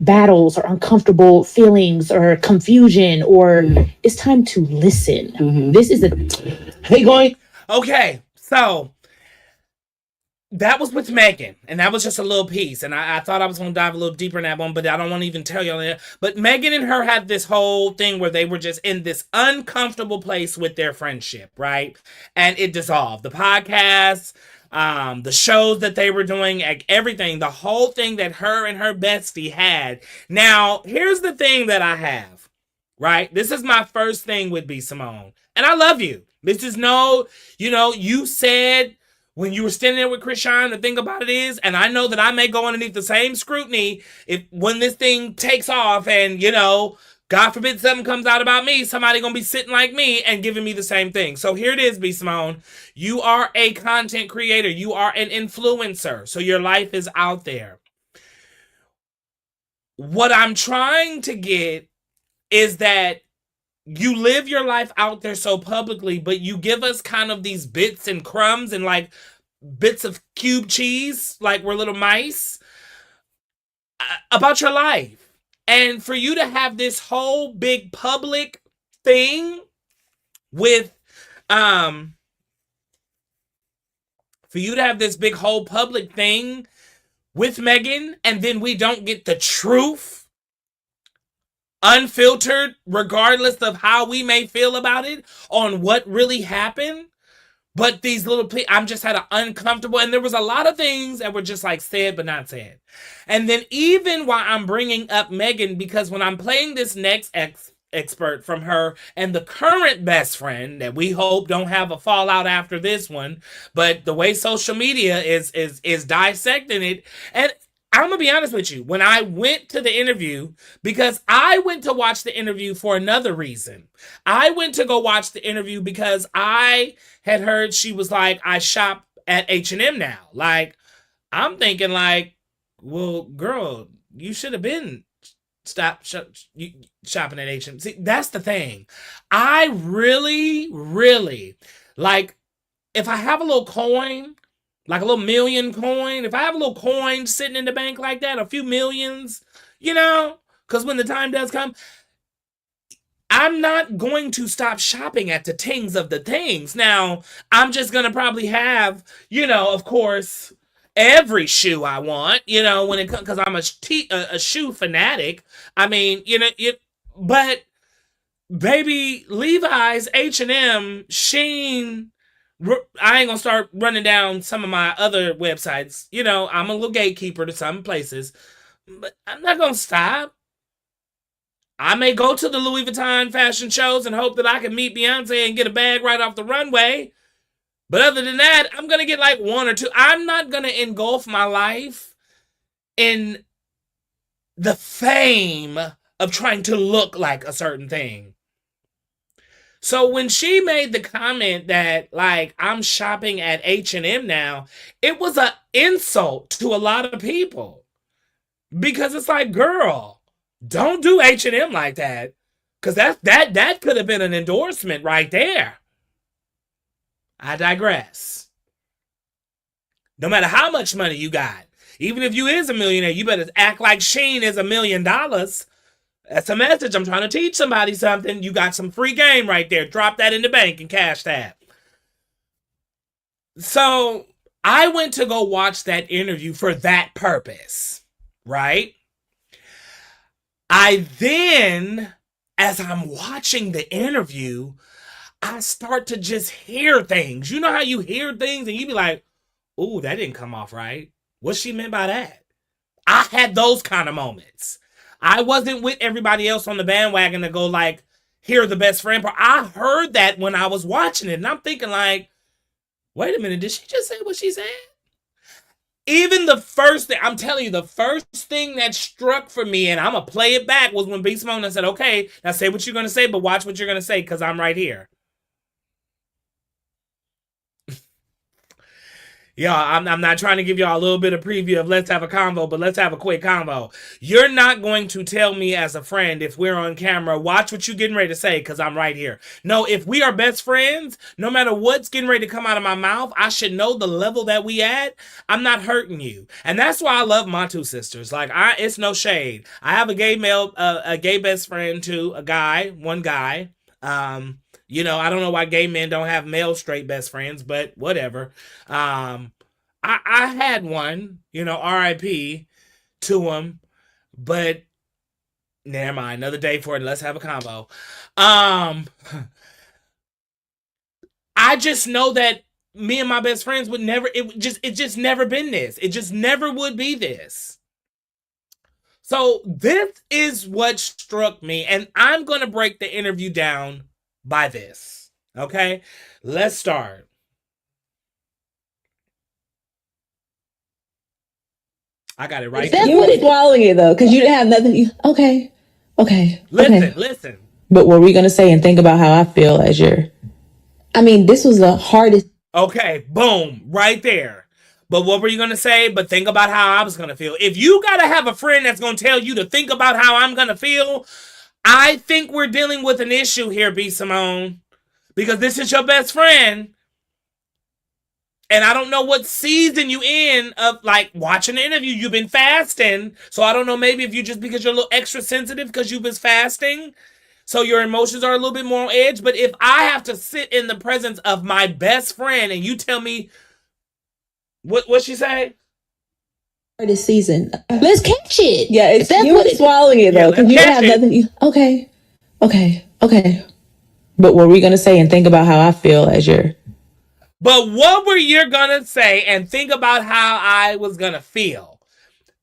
battles or uncomfortable feelings or confusion, or it's time to listen. This is okay. So that was with Megan, and that was just a little piece. And I thought I was going to dive a little deeper in that one, but I don't want to even tell y'all that. But Megan and her had this whole thing where they were just in this uncomfortable place with their friendship, right? And it dissolved. The podcast, the shows that they were doing, like everything, the whole thing that her and her bestie had. Now, here's the thing that I have, right? This is my first thing with B. Simone. And I love you. This is no, you said when you were standing there with Krishan, the thing about it is, and I know that I may go underneath the same scrutiny when this thing takes off and, God forbid something comes out about me, somebody gonna be sitting like me and giving me the same thing. So here it is, B. Simone. You are a content creator. You are an influencer. So your life is out there. What I'm trying to get is that you live your life out there so publicly, but you give us kind of these bits and crumbs and like bits of cube cheese, like we're little mice, about your life. And for you to have this whole big public thing with, for you to have this big whole public thing with Megan, and then we don't get the truth, unfiltered, regardless of how we may feel about it, on what really happened. But these little, I'm just had an uncomfortable, and there was a lot of things that were just like said but not said. And then even while I'm bringing up Megan, because when I'm playing this next expert from her and the current best friend that we hope don't have a fallout after this one, but the way social media is dissecting it, and I'm gonna be honest with you, when I went to the interview, because I went to watch the interview for another reason. I went to go watch the interview because I had heard she was like, I shop at H&M now. Like, I'm thinking like, well, girl, you should have been shopping at H&M. See, that's the thing. I really, really, like, if I have a little coin, like a little million coin, if I have a little coin sitting in the bank like that, a few millions, because when the time does come, I'm not going to stop shopping at the tings of the things. Now, I'm just going to probably have, of course, every shoe I want, when it comes, because I'm a shoe fanatic. I mean, but baby, Levi's, H&M, Shein, I ain't gonna start running down some of my other websites. I'm a little gatekeeper to some places, but I'm not gonna stop. I may go to the Louis Vuitton fashion shows and hope that I can meet Beyonce and get a bag right off the runway. But other than that, I'm gonna get like one or two. I'm not gonna engulf my life in the fame of trying to look like a certain thing. So when she made the comment that, like, I'm shopping at H&M now, it was an insult to a lot of people. Because it's like, girl, don't do H&M like that. Because that could have been an endorsement right there. I digress. No matter how much money you got, even if you is a millionaire, you better act like Shein is $1 million. That's a message. I'm trying to teach somebody something. You got some free game right there. Drop that in the bank and cash that. So I went to go watch that interview for that purpose, right? I then, as I'm watching the interview, I start to just hear things. You know how you hear things and you be like, ooh, that didn't come off right. What she meant by that? I had those kind of moments. I wasn't with everybody else on the bandwagon to go like, hear the best friend part. I heard that when I was watching it, and I'm thinking like, wait a minute, did she just say what she said? Even the first thing, I'm telling you, the first thing that struck for me, and I'm going to play it back, was when B. Simone said, okay, now say what you're going to say, but watch what you're going to say, because I'm right here. Yeah, I'm not trying to give y'all a little bit of preview of let's have a convo, but let's have a quick convo. You're not going to tell me as a friend if we're on camera, watch what you're getting ready to say because I'm right here. No, if we are best friends, no matter what's getting ready to come out of my mouth, I should know the level that we at. I'm not hurting you. And that's why I love my two sisters. Like, it's no shade. I have a gay best friend too, one guy. I don't know why gay men don't have male straight best friends, but whatever. I had one, RIP to him, but never mind. Another day for it. Let's have a combo. I just know that me and my best friends would never, it just never been this. It just never would be this. So this is what struck me, and I'm going to break the interview down by this. Okay, let's start. I got it right there. You were swallowing it though, because you didn't have nothing. Okay. Listen. But what were we gonna say and think about how I feel as your? I mean, this was the hardest. Okay, boom, right there. But what were you gonna say? But think about how I was gonna feel. If you gotta have a friend that's gonna tell you to think about how I'm gonna feel, I think we're dealing with an issue here, B. Simone, because this is your best friend. And I don't know what season you in of like watching the interview. You've been fasting. So I don't know, maybe if you just because you're a little extra sensitive because you've been fasting. So your emotions are a little bit more on edge. But if I have to sit in the presence of my best friend and you tell me what she say? Hardest season. Let's catch it. Yeah, it's you were swallowing it though, because you didn't have nothing. Okay. But what were we gonna say and think about how I feel as your? But what were you gonna say and think about how I was gonna feel?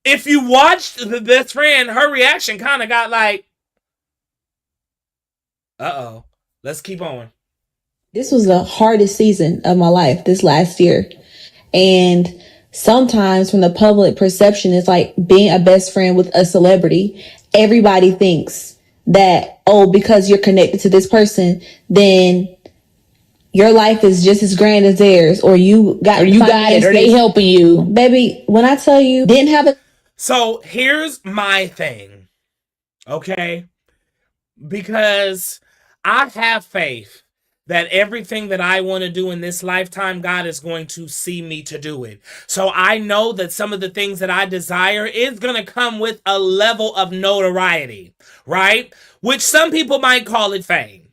If you watched the best friend, her reaction kind of got like, uh-oh, let's keep on. This was the hardest season of my life this last year. And sometimes when the public perception is like being a best friend with a celebrity, everybody thinks that, oh, because you're connected to this person, then your life is just as grand as theirs, or you got it, or they helping you. Baby, when I tell you, didn't have it. So here's my thing, okay? Because I have faith that everything that I want to do in this lifetime, God is going to see me to do it. So I know that some of the things that I desire is going to come with a level of notoriety, right? Which some people might call it fame.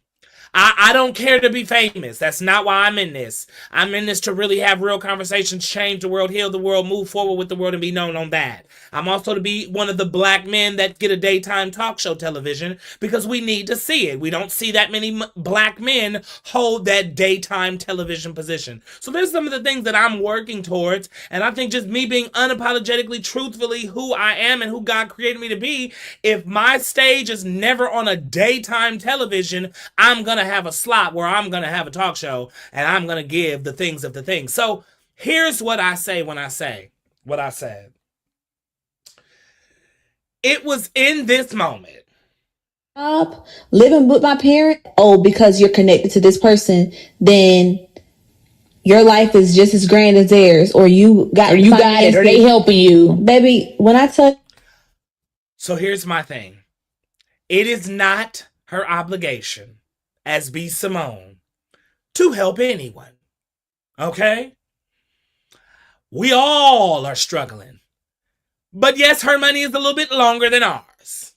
I don't care to be famous. That's not why I'm in this. I'm in this to really have real conversations, change the world, heal the world, move forward with the world, and be known on that. I'm also to be one of the black men that get a daytime talk show television because we need to see it. We don't see that many black men hold that daytime television position. So there's some of the things that I'm working towards, and I think just me being unapologetically, truthfully who I am and who God created me to be, if my stage is never on a daytime television, I'm going to have a slot where I'm going to have a talk show and I'm going to give the things of the things. So here's what I say when I say what I said. It was in this moment. Living with my parent, oh, because you're connected to this person, then your life is just as grand as theirs, or you got it, or they helping you. Baby, when I tell. So here's my thing. It is not her obligation as B. Simone to help anyone. Okay? We all are struggling. But yes, her money is a little bit longer than ours.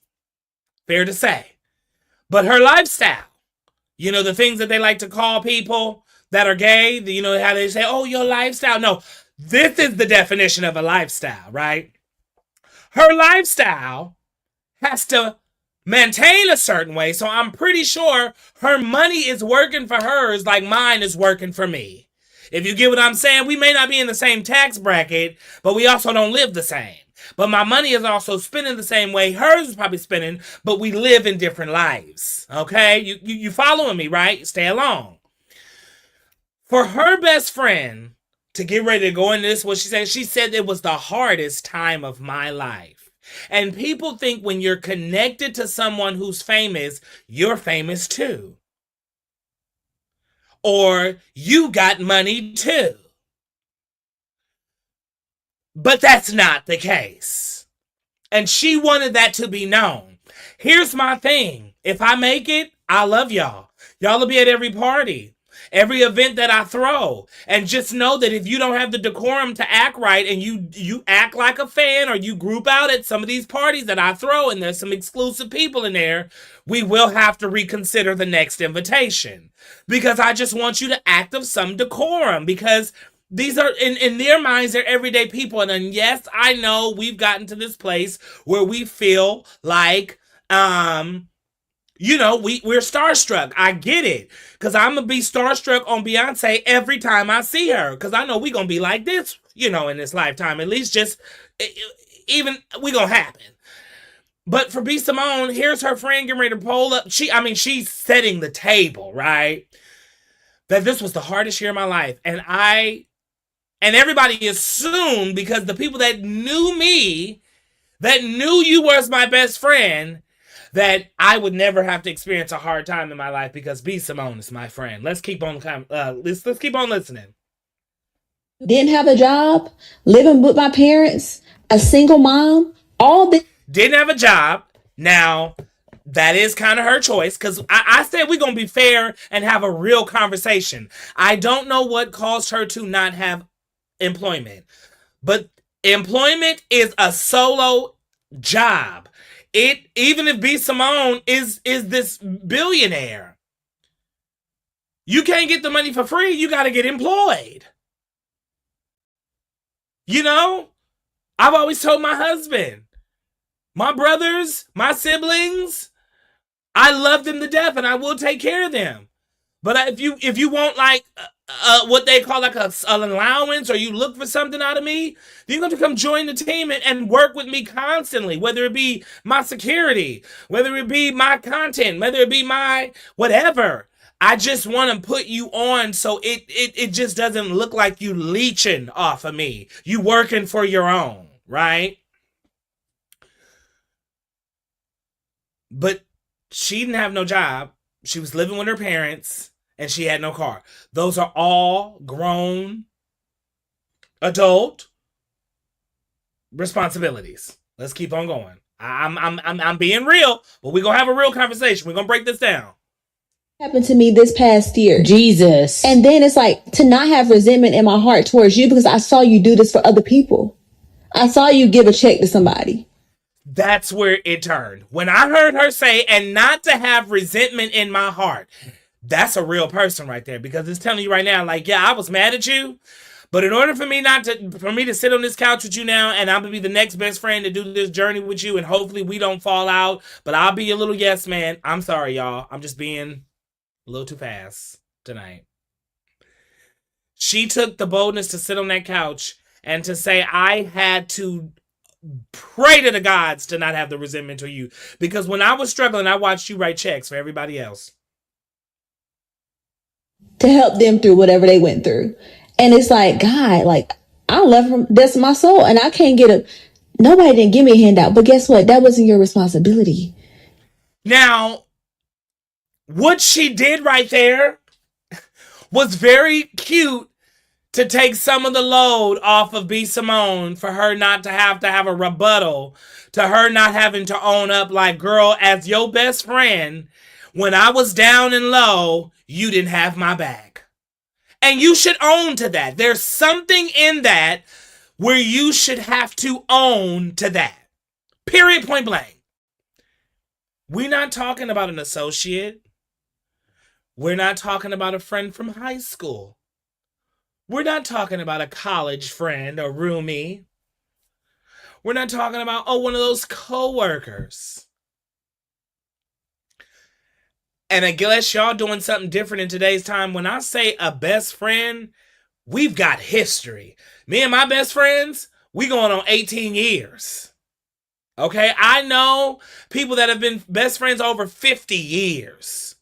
Fair to say. But her lifestyle, you know, the things that they like to call people that are gay, you know, how they say, oh, your lifestyle. No, this is the definition of a lifestyle, right? Her lifestyle has to maintain a certain way. So I'm pretty sure her money is working for hers like mine is working for me. If you get what I'm saying, we may not be in the same tax bracket, but we also don't live the same. But my money is also spending the same way hers is probably spending, but we live in different lives. Okay? You following me, right? Stay along. For her best friend to get ready to go into this, what she said it was the hardest time of my life. And people think when you're connected to someone who's famous, you're famous too. Or you got money too. But that's not the case. And she wanted that to be known. Here's my thing. If I make it, I love y'all. Y'all will be at every party, every event that I throw. And just know that if you don't have the decorum to act right and you act like a fan or you group out at some of these parties that I throw and there's some exclusive people in there, we will have to reconsider the next invitation. Because I just want you to act of some decorum, because these are, in their minds, they're everyday people. And then, yes, I know we've gotten to this place where we feel like, you know, we're starstruck. I get it. Because I'm going to be starstruck on Beyonce every time I see her. Because I know we're going to be like this, you know, in this lifetime. At least just, even, we're going to happen. But for B. Simone, here's her friend getting ready to pull up. She's setting the table, right? that this was the hardest year of my life. And everybody assumed, because the people that knew me, that knew you was my best friend, that I would never have to experience a hard time in my life because B. Simone is my friend. Let's keep on let's keep on listening. Didn't have a job, living with my parents, a single mom, all this. Didn't have a job. Now, that is kind of her choice, because I said we're going to be fair and have a real conversation. I don't know what caused her to not have employment, but employment is a solo job. Even if B. Simone is this billionaire, you can't get the money for free. You got to get employed. You know, I've always told my husband, my brothers, my siblings, I love them to death and I will take care of them. But if you want like what they call like an allowance, or you look for something out of me, you're going to come join the team and work with me constantly, whether it be my security, whether it be my content, whether it be my whatever. I just want to put you on so it just doesn't look like you leeching off of me. You working for your own, right? But she didn't have no job. She was living with her parents and she had no car. Those are all grown adult responsibilities. Let's keep on going. I'm being real, but we're going to have a real conversation. We're going to break this down. Happened to me this past year. Jesus. And then it's like, to not have resentment in my heart towards you because I saw you do this for other people. I saw you give a check to somebody. That's where it turned. When I heard her say, and not to have resentment in my heart, that's a real person right there, because it's telling you right now, like, yeah, I was mad at you, but in order for me to sit on this couch with you now, and I'm gonna be the next best friend to do this journey with you, and hopefully we don't fall out, but I'll be a little yes man. I'm sorry, y'all. I'm just being a little too fast tonight. She took the boldness to sit on that couch and to say, I had to pray to the gods to not have the resentment to you, because when I was struggling, I watched you write checks for everybody else to help them through whatever they went through. And it's like, God, like, I love him. That's my soul. And I can't nobody didn't give me a handout, but guess what? That wasn't your responsibility. Now, what she did right there was very cute, to take some of the load off of B. Simone, for her not to have a rebuttal, to her not having to own up like, girl, as your best friend, when I was down and low, you didn't have my back. And you should own to that. There's something in that where you should have to own to that. Period, point blank. We're not talking about an associate. We're not talking about a friend from high school. We're not talking about a college friend or roomie. We're not talking about, one of those coworkers. And I guess y'all doing something different in today's time. When I say a best friend, we've got history. Me and my best friends, we going on 18 years. Okay? I know people that have been best friends over 50 years.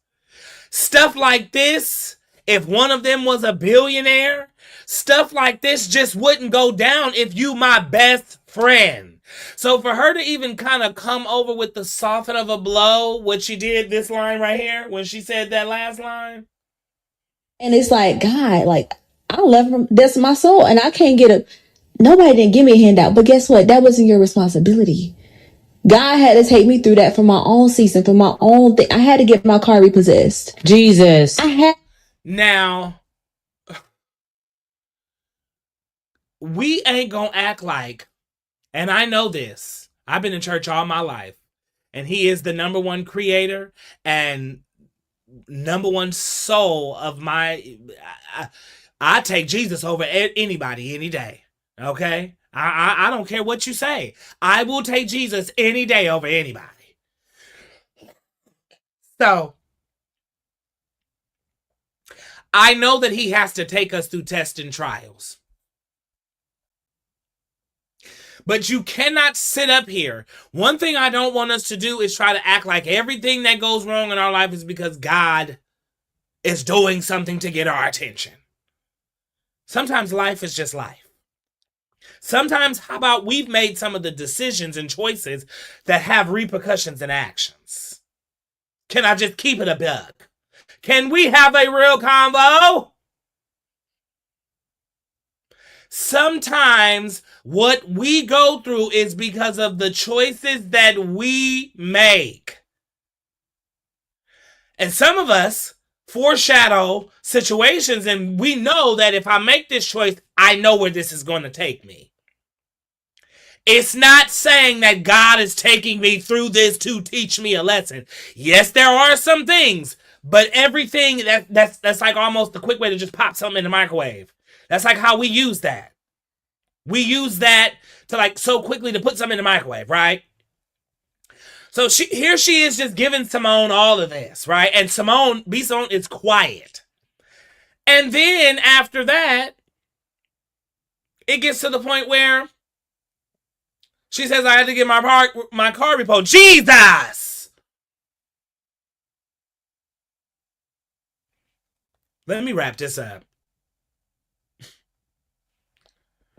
Stuff like this, if one of them was a billionaire, stuff like this just wouldn't go down if you my best friend. So for her to even kind of come over with the soften of a blow, what she did, this line right here, when she said that last line. And it's like, God, like, I love him. That's my soul. And I can't nobody didn't give me a handout, but guess what? That wasn't your responsibility. God had to take me through that for my own season, for my own thing. I had to get my car repossessed. Jesus. Now, we ain't gonna act like, and I know this, I've been in church all my life, and he is the number one creator and number one soul of my, I take Jesus over anybody any day, okay? I don't care what you say. I will take Jesus any day over anybody. So, I know that he has to take us through tests and trials. But you cannot sit up here. One thing I don't want us to do is try to act like everything that goes wrong in our life is because God is doing something to get our attention. Sometimes life is just life. Sometimes, how about we've made some of the decisions and choices that have repercussions and actions? Can I just keep it a buck? Can we have a real convo? Sometimes what we go through is because of the choices that we make. And some of us foreshadow situations, and we know that if I make this choice, I know where this is going to take me. It's not saying that God is taking me through this to teach me a lesson. Yes, there are some things, but everything that's like almost the quick way to just pop something in the microwave. That's like how we use that. We use that to like so quickly to put something in the microwave, right? So here she is just giving Simone all of this, right? And Simone is quiet. And then after that, it gets to the point where she says, I had to get my car repo. Jesus! Let me wrap this up.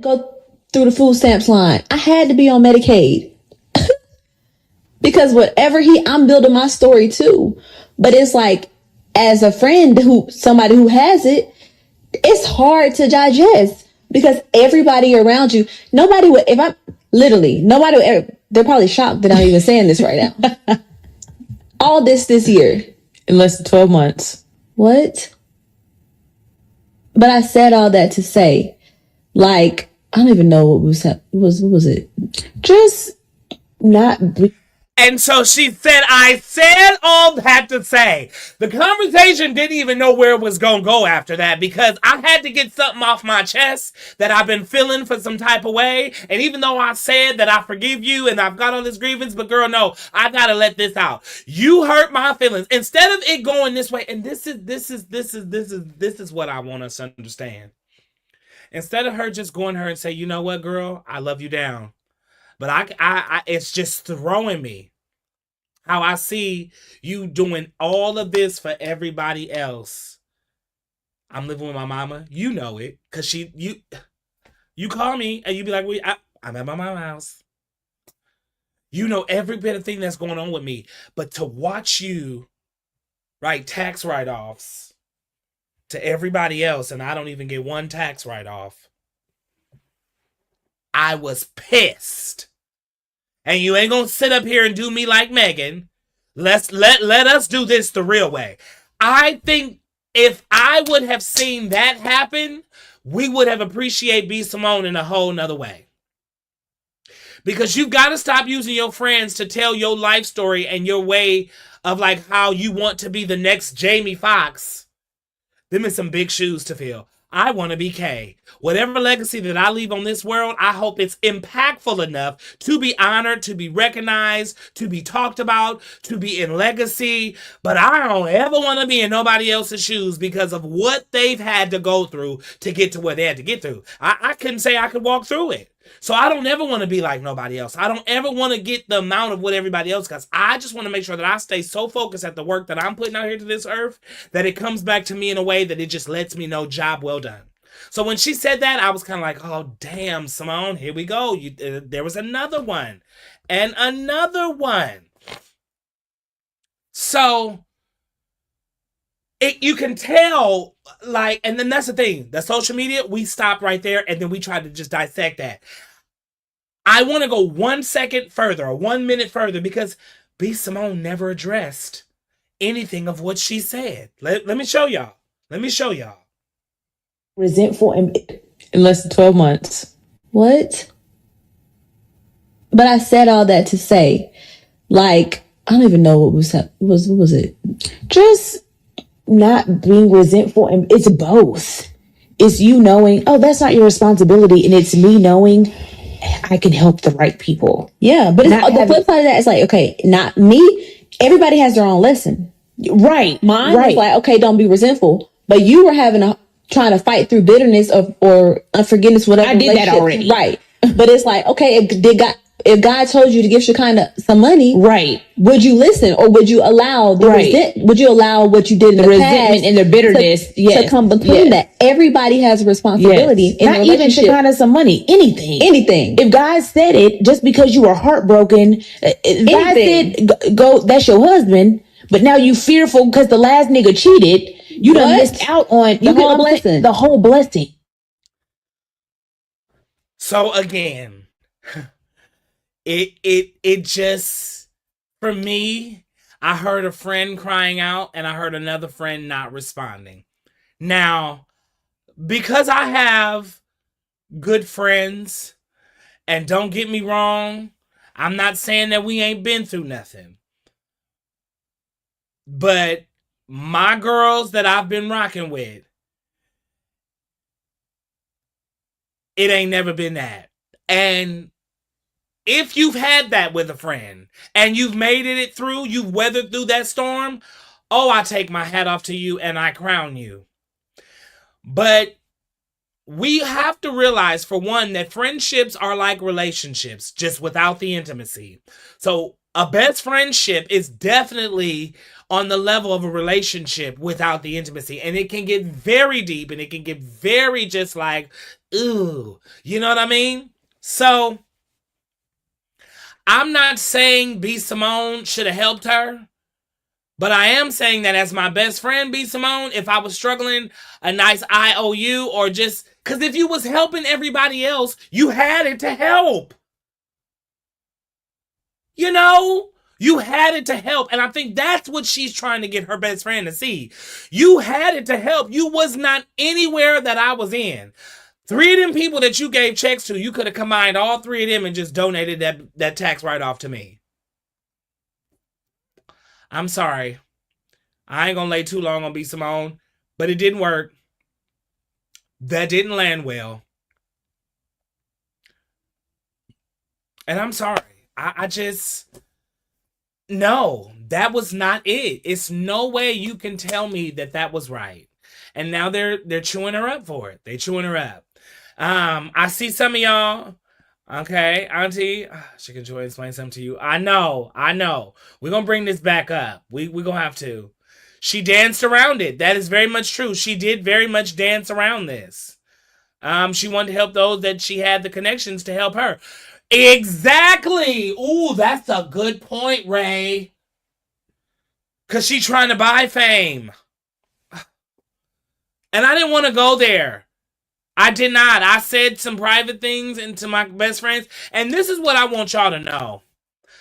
Go through the food stamps line. I had to be on Medicaid. Because whatever I'm building my story too. But it's like, as a friend somebody who has it, it's hard to digest because everybody around you, they're probably shocked that I'm even saying this right now. All this year. In less than 12 months. What? But I said all that to say, like, I don't even know what was it? Just not. And so she said, I said all that to say. The conversation didn't even know where it was going to go after that because I had to get something off my chest that I've been feeling for some type of way. And even though I said that I forgive you and I've got all this grievance, but girl, no, I got to let this out. You hurt my feelings. Instead of it going this way, and this is what I want us to understand. Instead of her just going to her and say, you know what, girl, I love you down. But I it's just throwing me how I see you doing all of this for everybody else. I'm living with my mama. You know it. Because you call me and you be like, I'm at my mama's house. You know every bit of thing that's going on with me. But to watch you write tax write-offs to everybody else and I don't even get one tax write-off. I was pissed. And you ain't gonna sit up here and do me like Megan. Let us do this the real way. I think if I would have seen that happen, we would have appreciated B. Simone in a whole nother way. Because you've got to stop using your friends to tell your life story and your way of like how you want to be the next Jamie Foxx. Them is some big shoes to fill. I want to be K. Whatever legacy that I leave on this world, I hope it's impactful enough to be honored, to be recognized, to be talked about, to be in legacy. But I don't ever want to be in nobody else's shoes because of what they've had to go through to get to where they had to get through. I couldn't say I could walk through it. So I don't ever want to be like nobody else. I don't ever want to get the amount of what everybody else gets. I just want to make sure that I stay so focused at the work that I'm putting out here to this earth that it comes back to me in a way that it just lets me know job well done. So when she said that, I was kind of like, oh, damn, Simone, here we go. There was another one and another one. So you can tell, like, and then that's the thing. The social media, we stop right there and then we try to just dissect that. I want to go 1 second further or 1 minute further because B. Simone never addressed anything of what she said. Let me show y'all. Resentful in less than 12 months. What? But I said all that to say, like, I don't even know what was it? Just not being resentful, and it's both. It's you knowing, oh, that's not your responsibility, and it's me knowing I can help the right people. Yeah, but the flip side of that is like, okay, not me. Everybody has their own lesson. Right. Mine was like, okay, don't be resentful. But you were trying to fight through bitterness or unforgiveness, whatever. I did that already. Right. But it's like, okay, if God told you to give Shekinah some money, Right. would you listen, or would you allow the would you allow what you did in the resentment past and the bitterness to come between that? Everybody has a responsibility in not a even relationship. Shekinah some money, anything. Anything. If God said it, just because you were heartbroken, if God said go, that's your husband, but now you fearful because the last nigga cheated, you done missed out on the whole blessing. The whole blessing. So again, it just, for me, I heard a friend crying out and I heard another friend not responding. Now, because I have good friends, and don't get me wrong, I'm not saying that we ain't been through nothing. But my girls that I've been rocking with, it ain't never been that. And if you've had that with a friend and you've made it through, you've weathered through that storm, oh, I take my hat off to you and I crown you. But we have to realize, for one, that friendships are like relationships, just without the intimacy. So a best friendship is definitely on the level of a relationship without the intimacy. And it can get very deep and it can get very just like, ooh, you know what I mean? So I'm not saying B. Simone should have helped her, but I am saying that as my best friend, B. Simone, if I was struggling, a nice IOU, or just, because if you was helping everybody else, you had it to help. You know? You had it to help. And I think that's what she's trying to get her best friend to see. You had it to help. You was not anywhere that I was in. 3 of them people that you gave checks to, you could have combined all 3 of them and just donated that tax write-off to me. I'm sorry. I ain't gonna lay too long on B. Simone, but it didn't work. That didn't land well. And I'm sorry. I just... No, that was not it. It's no way you can tell me that was right. And now they're chewing her up for it. They chewing her up. I see some of y'all. Okay, Auntie, she can join explain something to you. I know. We're gonna bring this back up. We're gonna have to. She danced around it. That is very much true. She did very much dance around this. She wanted to help those that she had the connections to help her. Exactly. Ooh, that's a good point, Ray. Because she's trying to buy fame. And I didn't want to go there. I did not. I said some private things into my best friends. And this is what I want y'all to know.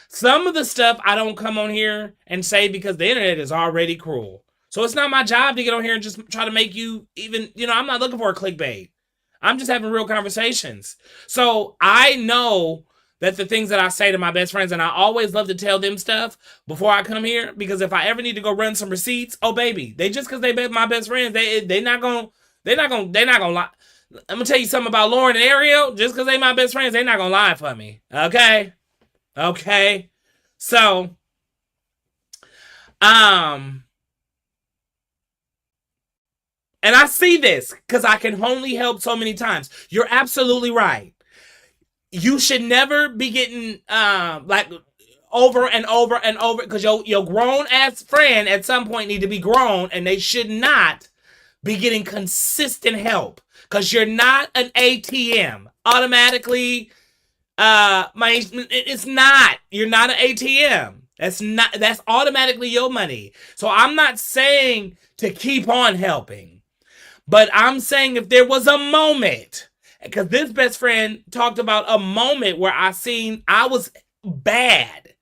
Some of the stuff I don't come on here and say because the internet is already cruel. So it's not my job to get on here and just try to make you even, I'm not looking for a clickbait. I'm just having real conversations. So I know that the things that I say to my best friends, and I always love to tell them stuff before I come here, because if I ever need to go run some receipts, oh baby, they just because they my best friends, they not gonna lie. I'm gonna tell you something about Lauren and Ariel. Just because they my best friends, they're not gonna lie for me. Okay. So, and I see this because I can only help so many times. You're absolutely right. You should never be getting like over and over and over, because your grown ass friend at some point need to be grown, and they should not be getting consistent help, because you're not an ATM automatically. It's not. You're not an ATM. That's automatically your money. So I'm not saying to keep on helping, but I'm saying if there was a moment, because this best friend talked about a moment where I was bad,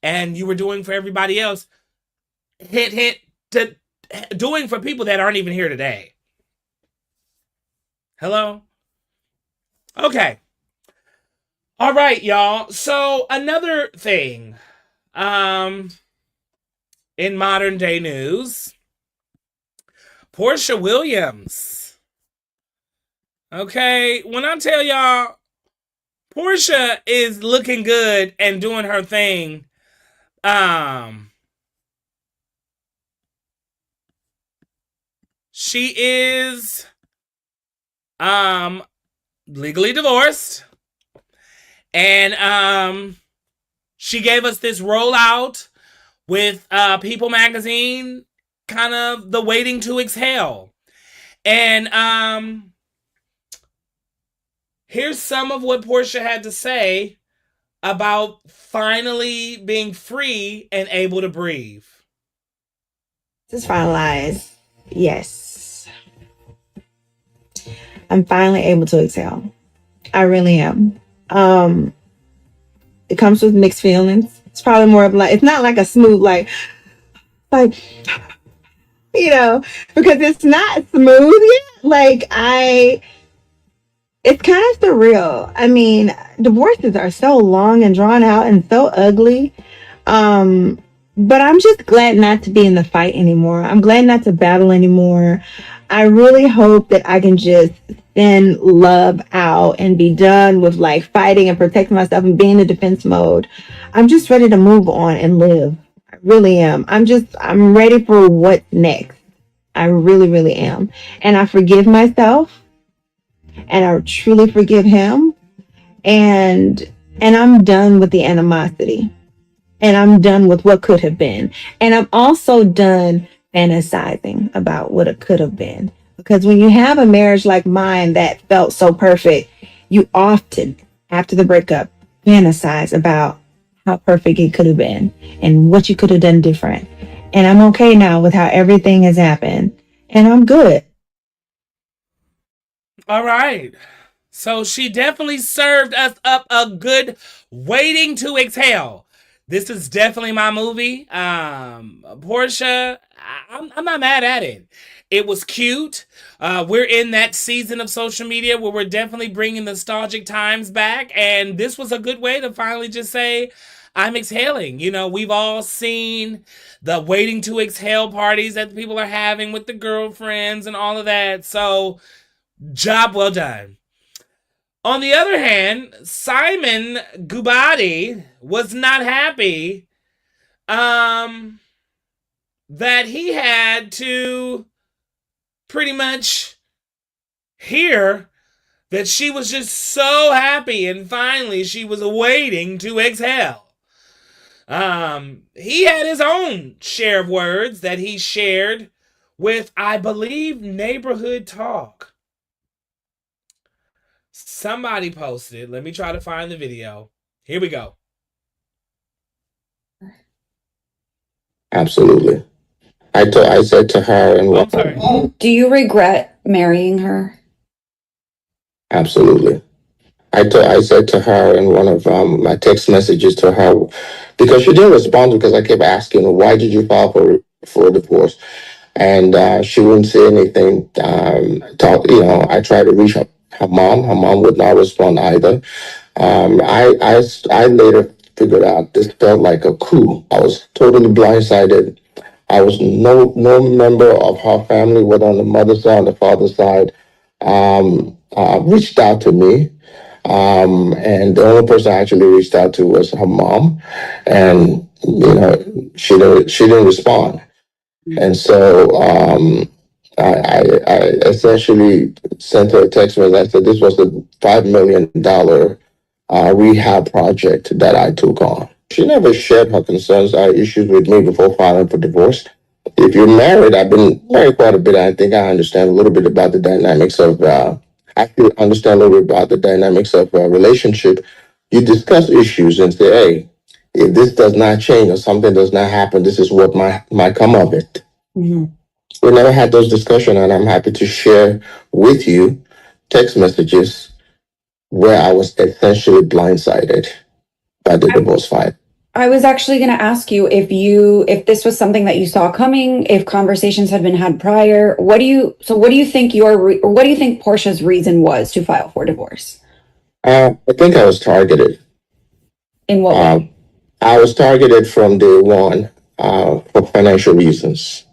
and you were doing for everybody else. Hint to doing for people that aren't even here today. Hello? Okay. All right, y'all. So another thing, in modern day news, Porsha Williams. Okay, when I tell y'all, Porsha is looking good and doing her thing. She is legally divorced. And she gave us this rollout with People Magazine, kind of the waiting to exhale. And here's some of what Porsha had to say about finally being free and able to breathe. This is finalized. Yes. I'm finally able to exhale. I really am. It comes with mixed feelings. It's probably more of like, it's not like a smooth, like, you know, because it's not smooth yet. Like, it's kind of surreal. I mean, divorces are so long and drawn out and so ugly. But I'm just glad not to be in the fight anymore. I'm glad not to battle anymore. I really hope that I can just send love out and be done with like fighting and protecting myself and being in defense mode. I'm just ready to move on and live. I really am. I'm ready for what's next. I really, really am. And I forgive myself and I truly forgive him. And I'm done with the animosity. And I'm done with what could have been. And I'm also done fantasizing about what it could have been. Because when you have a marriage like mine that felt so perfect, you often, after the breakup, fantasize about how perfect it could have been and what you could have done different. And I'm okay now with how everything has happened. And I'm good. All right. So she definitely served us up a good waiting to exhale. This is definitely my movie. Porsha, I'm not mad at it. It was cute. We're in that season of social media where we're definitely bringing nostalgic times back. And this was a good way to finally just say, I'm exhaling. You know, we've all seen the waiting to exhale parties that people are having with the girlfriends and all of that. So, job well done. On the other hand, Simon Gubati was not happy that he had to pretty much hear that she was just so happy and finally she was waiting to exhale. He had his own share of words that he shared with, I believe, Neighborhood Talk. Somebody posted. Let me try to find the video. Here we go. Absolutely. I said to her, and I'm sorry. Do you regret marrying her? Absolutely. I said to her in one of my text messages to her, because she didn't respond because I kept asking her, why did you file for a divorce? And she wouldn't say anything. I tried to reach her mom. Her mom would not respond either. I later figured out this felt like a coup. I was totally blindsided. I was no member of her family, whether on the mother's side or the father's side, reached out to me. And the only person I actually reached out to was her mom. And, she didn't respond. And so I essentially sent her a text message. I said this was a $5 million rehab project that I took on. She never shared her concerns or issues with me before filing for divorce. If you're married, I've been married quite a bit. I think I understand a little bit about the dynamics of, understand a little bit about the dynamics of a relationship. You discuss issues and say, hey, if this does not change or something does not happen, this is what might come of it. Mm-hmm. We never had those discussions, and I'm happy to share with you text messages where I was essentially blindsided by the divorce fight. I was actually going to ask you if this was something that you saw coming, if conversations had been had prior. What do you think Porsha's reason was to file for divorce? I think I was targeted. In what way? I was targeted from day one for financial reasons.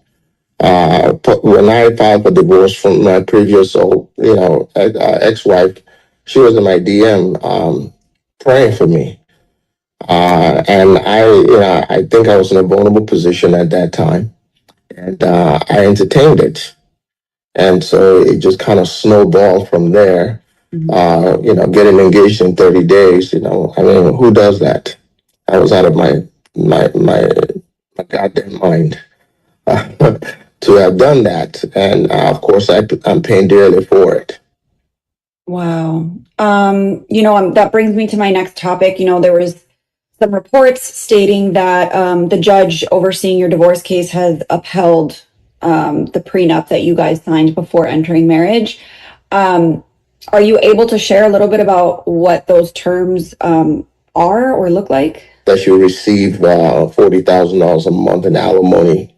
When I filed for divorce from my previous, ex-wife, she was in my DM praying for me. And I think I was in a vulnerable position at that time, and I entertained it, and so it just kind of snowballed from there. getting engaged in 30 days. I mean, who does that? I was out of my goddamn mind to have done that, and of course, I'm paying dearly for it. Wow. That brings me to my next topic. There was some reports stating that the judge overseeing your divorce case has upheld the prenup that you guys signed before entering marriage. Are you able to share a little bit about what those terms are or look like? That you receive $40,000 a month in alimony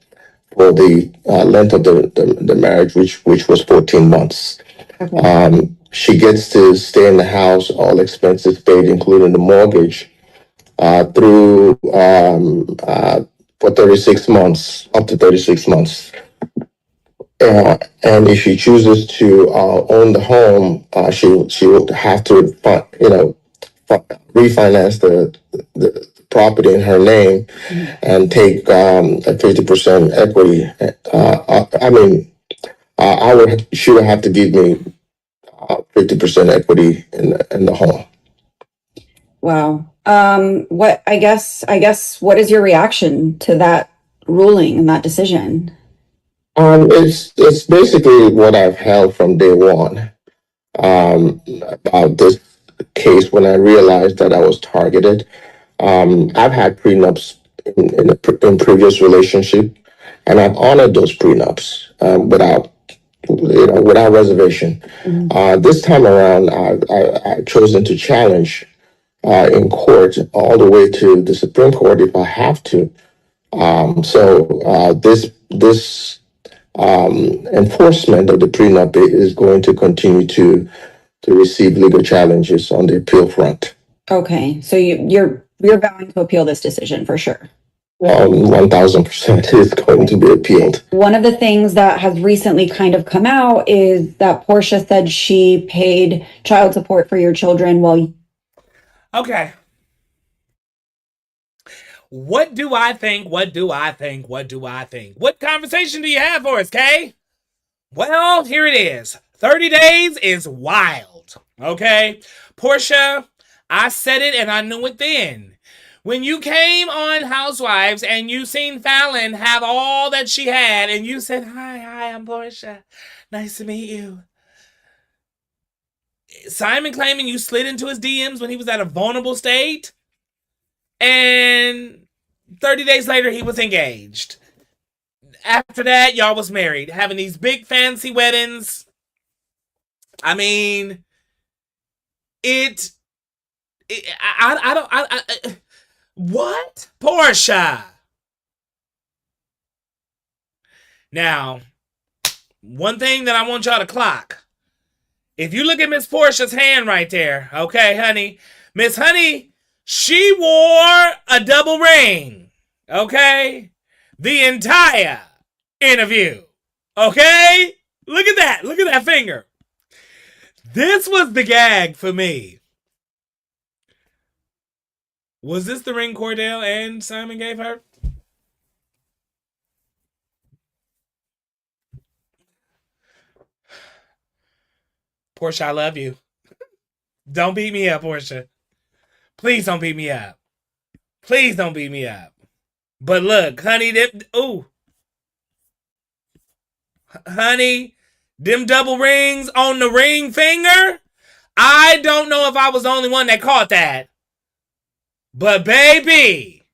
for the length of the marriage, which was 14 months. Okay. She gets to stay in the house, all expenses paid, including the mortgage, for 36 months, up to 36 months. And if she chooses to own the home, she would have to, refinance the property in her name and take a 50% equity. She would have to give me 50% equity in the home. Wow. What is your reaction to that ruling and that decision? It's basically what I've held from day one about this case. When I realized that I was targeted, I've had prenups in previous relationship, and I've honored those prenups without reservation. This time around, I've chosen to challenge in court all the way to the Supreme Court if I have to. This enforcement of the prenup is going to continue to receive legal challenges on the appeal front. Okay, so you're vowing to appeal this decision for sure. 1000% is going to be appealed. One of the things that has recently kind of come out is that Porsha said she paid child support for your children while. Okay. What do I think? What conversation do you have for us, Kay? Well, here it is. 30 days is wild. Okay? Porsha, I said it and I knew it then. When you came on Housewives and you seen Fallon have all that she had and you said, hi, I'm Porsha. Nice to meet you. Simon claiming you slid into his DMs when he was at a vulnerable state. And 30 days later, he was engaged. After that, y'all was married, having these big fancy weddings. I mean, what? Porsha. Now, one thing that I want y'all to clock. If you look at Miss Porsha's hand right there, okay, honey, Miss Honey, she wore a double ring, okay? The entire interview, okay? Look at that finger. This was the gag for me. Was this the ring Cordell and Simon gave her? Porsha, I love you. Don't beat me up, Porsha. Please don't beat me up. Please don't beat me up. But look, honey, honey, them double rings on the ring finger, I don't know if I was the only one that caught that. But baby,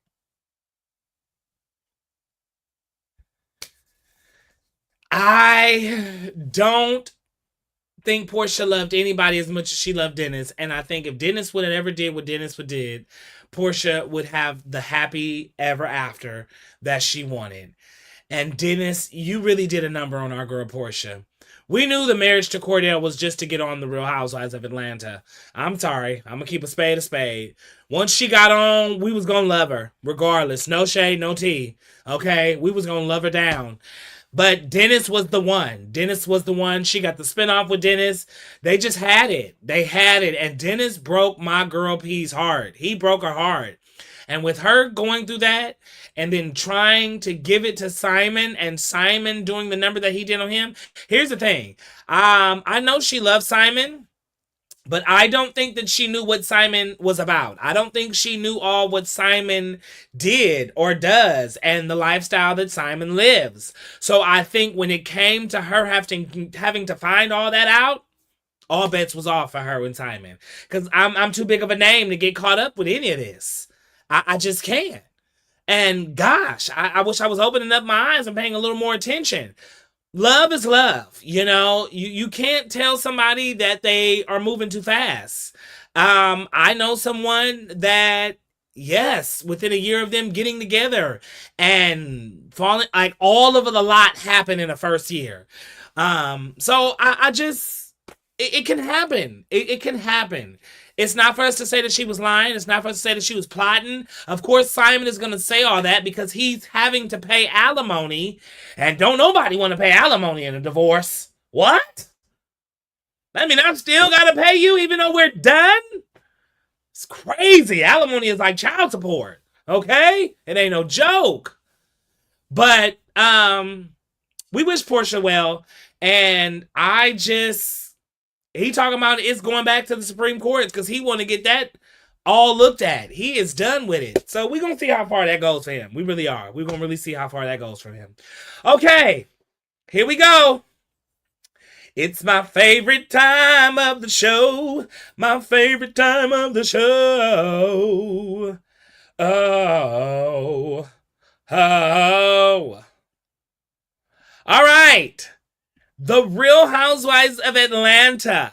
I don't think Porsha loved anybody as much as she loved Dennis. And I think if Dennis would have ever did what Dennis did, Porsha would have the happy ever after that she wanted. And Dennis, you really did a number on our girl Porsha. We knew the marriage to Cordell was just to get on the Real Housewives of Atlanta. I'm sorry. I'm going to keep a spade a spade. Once she got on, we was going to love her. Regardless. No shade, no tea. Okay? We was going to love her down. But Dennis was the one. She got the spinoff with Dennis. They just had it. And Dennis broke my girl P's heart. He broke her heart. And with her going through that and then trying to give it to Simon and Simon doing the number that he did on him. Here's the thing. I know she loves Simon. But I don't think that she knew what Simon was about. I don't think she knew all what Simon did or does and the lifestyle that Simon lives. So I think when it came to her having to find all that out, all bets was off for her and Simon. Because I'm too big of a name to get caught up with any of this. I just can't. And gosh, I wish I was opening up my eyes and paying a little more attention. Love is love. You can't tell somebody that they are moving too fast. I know someone that, yes, within a year of them getting together and falling, like all of the lot happened in the first year. So I just, it can happen. It can happen. It's not for us to say that she was lying. It's not for us to say that she was plotting. Of course, Simon is going to say all that because he's having to pay alimony. And don't nobody want to pay alimony in a divorce. What? I mean, I'm still got to pay you even though we're done? It's crazy. Alimony is like child support. Okay? It ain't no joke. But we wish Porsha well. And he talking about it's going back to the Supreme Court because he want to get that all looked at. He is done with it. So we're going to see how far that goes for him. We really are. We're going to really see how far that goes for him. Okay, here we go. It's my favorite time of the show. My favorite time of the show. Oh. All right. The Real Housewives of Atlanta.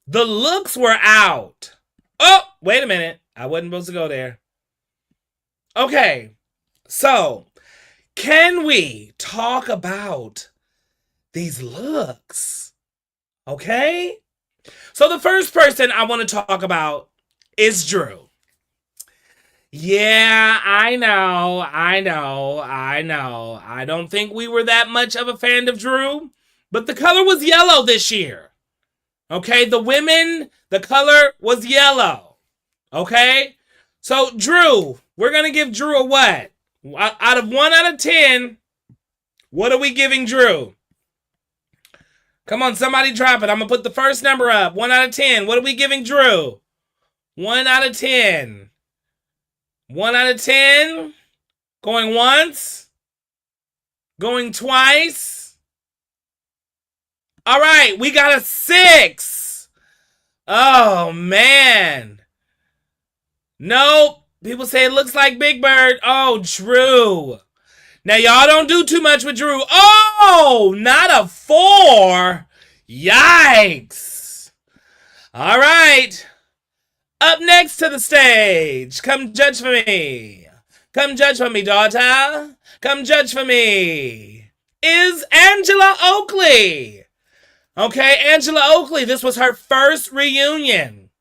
The looks were out. Oh, wait a minute. I wasn't supposed to go there. Okay. So, can we talk about these looks? Okay? So, the first person I want to talk about is Drew. Yeah, I know. I don't think we were that much of a fan of Drew. But the color was yellow this year. Okay, the color was yellow. Okay? So, Drew, we're going to give Drew a what? Out of 1 out of 10, what are we giving Drew? Come on, somebody drop it. I'm going to put the first number up. 1 out of 10. What are we giving Drew? 1 out of 10. 1 out of 10. Going once. Going twice. All right, we got a 6. Oh, man. Nope. People say it looks like Big Bird. Oh, Drew. Now, y'all don't do too much with Drew. Oh, not a 4. Yikes. All right. Up next to the stage. Come judge for me. Come judge for me, daughter. Come judge for me. Is Angela Oakley. Okay, Angela Oakley, this was her first reunion.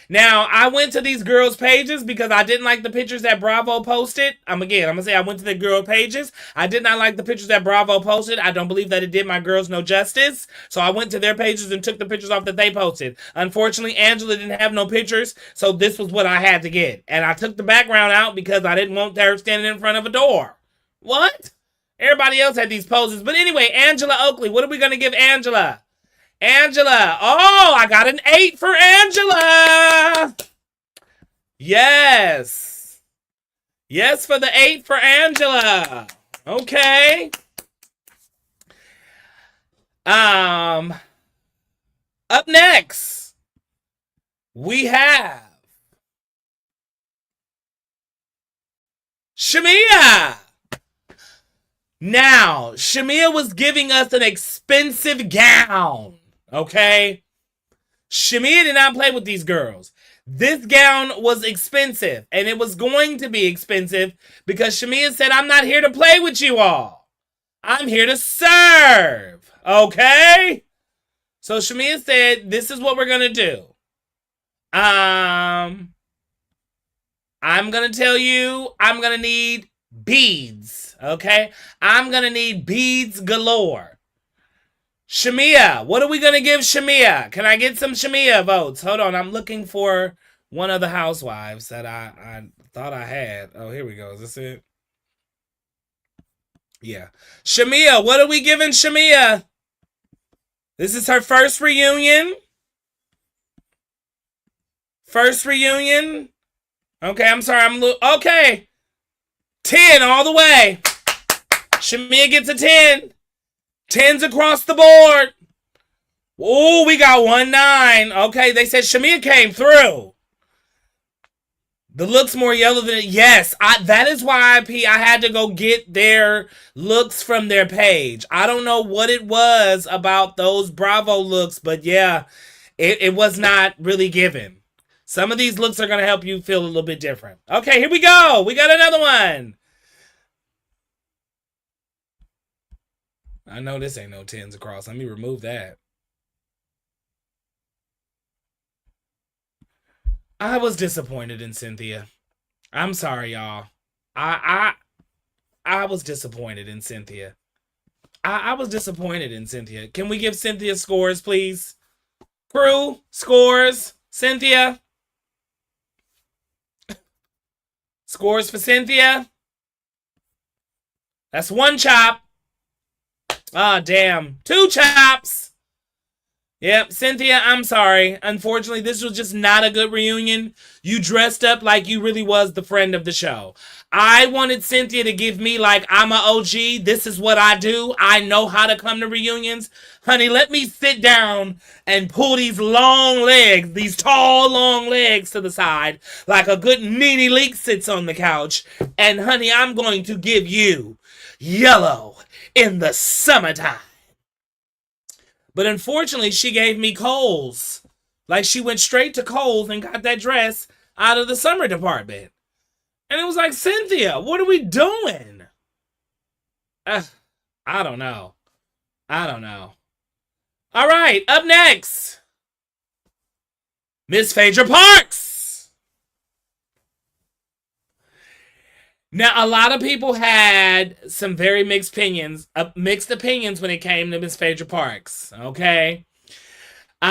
Now, I went to these girls' pages because I didn't like the pictures that Bravo posted. I'm going to say I went to the girl pages. I did not like the pictures that Bravo posted. I don't believe that it did my girls no justice. So I went to their pages and took the pictures off that they posted. Unfortunately, Angela didn't have no pictures, so this was what I had to get. And I took the background out because I didn't want her standing in front of a door. What? Everybody else had these poses. But anyway, Angela Oakley, what are we going to give Angela? Angela. Oh, I got an 8 for Angela. Yes. Yes for the 8 for Angela. Okay. Up next, we have Shamia. Now, Shamia was giving us an expensive gown. Okay? Shamia did not play with these girls. This gown was expensive, and it was going to be expensive because Shamia said, I'm not here to play with you all. I'm here to serve. Okay? So Shamia said, this is what we're going to do. I'm going to tell you, I'm going to need beads. Okay? I'm going to need beads galore. Shamia, what are we going to give Shamia? Can I get some Shamia votes? Hold on, I'm looking for one of the housewives that I thought I had. Oh, here we go. Is this it? Yeah. Shamia, what are we giving Shamia? This is her first reunion. First reunion. Okay, I'm sorry. Okay. 10 all the way. Shamia gets a 10. 10s across the board. Oh, we got 1-9. Okay, they said Shamia came through. The looks more yellow than it. Yes, that is why I had to go get their looks from their page. I don't know what it was about those Bravo looks, but yeah, it was not really given. Some of these looks are going to help you feel a little bit different. Okay, here we go. We got another one. I know this ain't no 10s across. Let me remove that. I was disappointed in Cynthia. I'm sorry, y'all. I was disappointed in Cynthia. I was disappointed in Cynthia. Can we give Cynthia scores, please? Crew, scores. Cynthia. Scores for Cynthia. That's 1 chop. Ah, damn. 2 chops. Yep, Cynthia, I'm sorry. Unfortunately, this was just not a good reunion. You dressed up like you really was the friend of the show. I wanted Cynthia to give me like, I'm a OG. This is what I do. I know how to come to reunions. Honey, let me sit down and pull these long legs, these tall, long legs to the side, like a good Nene Leak sits on the couch. And honey, I'm going to give you yellow in the summertime. But unfortunately, she gave me Kohl's. Like, she went straight to Kohl's and got that dress out of the summer department. And it was like, Cynthia, what are we doing? I don't know. All right, up next, Miss Phaedra Parks. Now, a lot of people had some very mixed opinions when it came to Miss Phaedra Parks, okay? But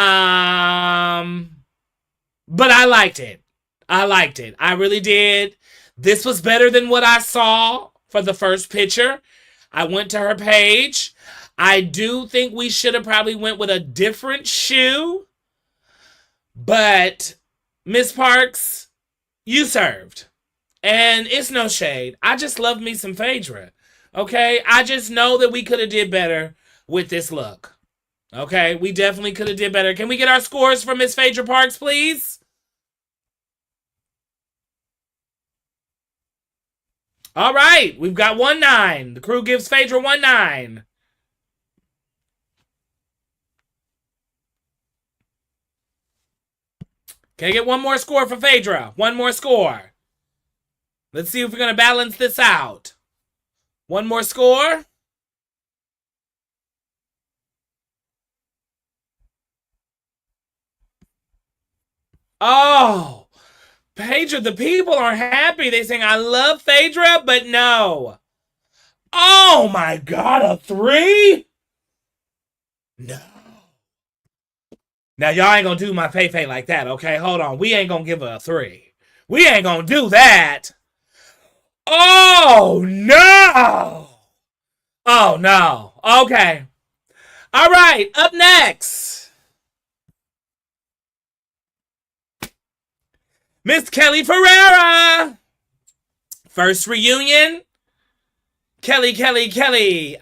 I liked it. I really did. This was better than what I saw for the first picture. I went to her page. I do think we should have probably went with a different shoe. But, Miss Parks, you served. And it's no shade. I just love me some Phaedra. Okay? I just know that we could have did better with this look. Okay? We definitely could have did better. Can we get our scores for Miss Phaedra Parks, please? All right. We've got 1-9. The crew gives Phaedra 1-9. Can I get one more score for Phaedra? One more score. Let's see if we're going to balance this out. One more score. Oh, Phaedra, the people are happy. They saying, I love Phaedra, but no. Oh my God, a 3? No. Now, y'all ain't going to do my Faye like that, okay? Hold on. We ain't going to give her a 3. We ain't going to do that. Oh, no. Oh, no. Okay. All right. Up next, Miss Kelly Ferreira. First reunion. Kelly.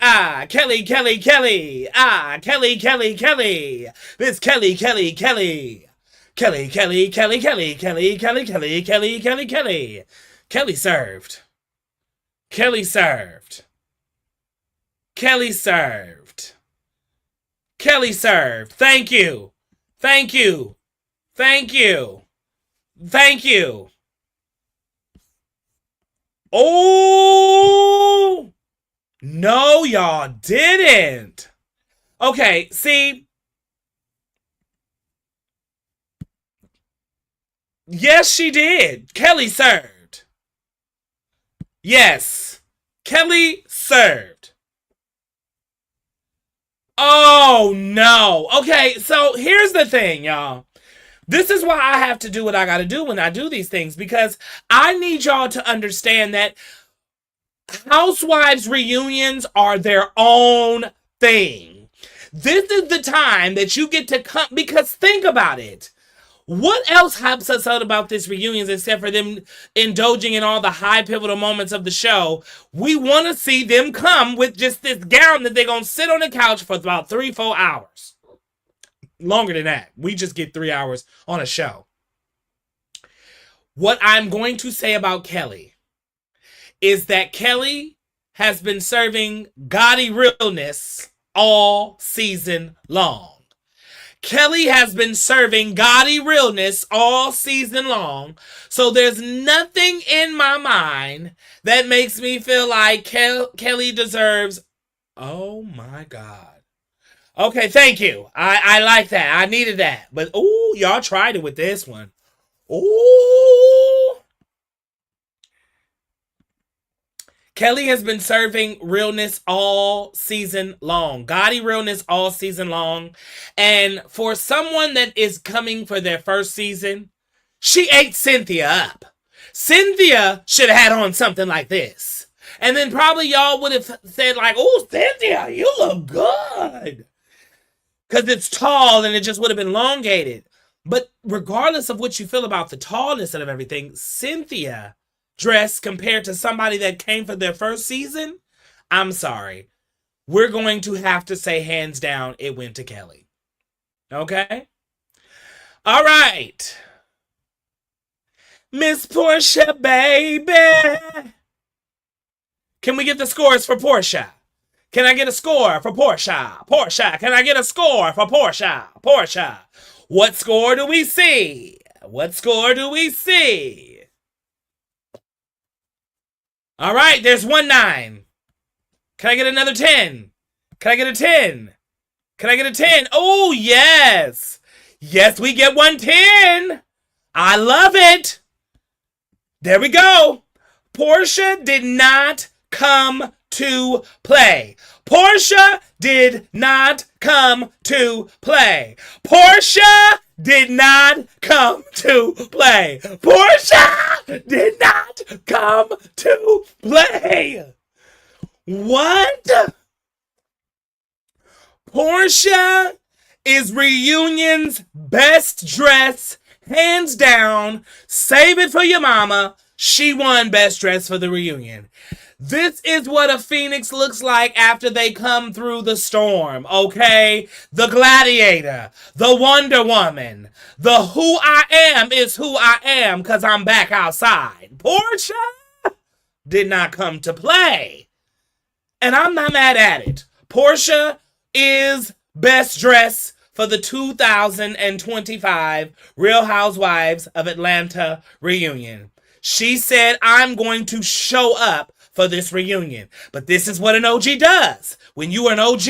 Ah, Kelly. Ah, Kelly. Miss Kelly. Kelly. Kelly served. Thank you. Oh, no, y'all didn't. Okay, see. Yes, she did. Kelly served. Yes, Kelly served. Oh, no. Okay, so here's the thing, y'all. This is why I have to do what I got to do when I do these things, because I need y'all to understand that Housewives reunions are their own thing. This is the time that you get to come, because think about it. What else hypes us out about this reunions except for them indulging in all the high pivotal moments of the show? We want to see them come with just this gown that they're going to sit on the couch for about 3-4 hours. Longer than that. We just get 3 hours on a show. What I'm going to say about Kelly is that Kelly has been serving gaudy realness all season long. Kelly has been serving gaudy realness all season long. So there's nothing in my mind that makes me feel like Kelly deserves, oh my God. Okay, thank you. I like that. I needed that. But, ooh, y'all tried it with this one. Ooh. Kelly has been serving realness all season long. Gaudy realness all season long. And for someone that is coming for their first season, she ate Cynthia up. Cynthia should have had on something like this. And then probably y'all would have said like, oh, Cynthia, you look good. Because it's tall and it just would have been elongated. But regardless of what you feel about the tallness of everything, Cynthia dress compared to somebody that came for their first season, I'm sorry. We're going to have to say hands down it went to Kelly. Okay? All right. Miss Porsha, baby. Can we get the scores for Porsha? Can I get a score for Porsha? Porsha, can I get a score for Porsha? Porsha. What score do we see? What score do we see? All right, there's 1 9. Can I get another 10? Can I get a 10? Can I get a 10? Oh, yes. Yes, we get 110. I love it. There we go. Porsha did not come to play. Porsha did not come to play. Porsha did not come to play. Porsha did not come to play. What? Porsha is reunion's best dress, hands down. Save it for your mama. She won best dress for the reunion. This is what a phoenix looks like after they come through the storm, okay? The gladiator, the Wonder Woman, the who I am is who I am because I'm back outside. Porsha did not come to play. And I'm not mad at it. Porsha is best dress for the 2025 Real Housewives of Atlanta reunion. She said, I'm going to show up for this reunion. But this is what an OG does. When you are an OG,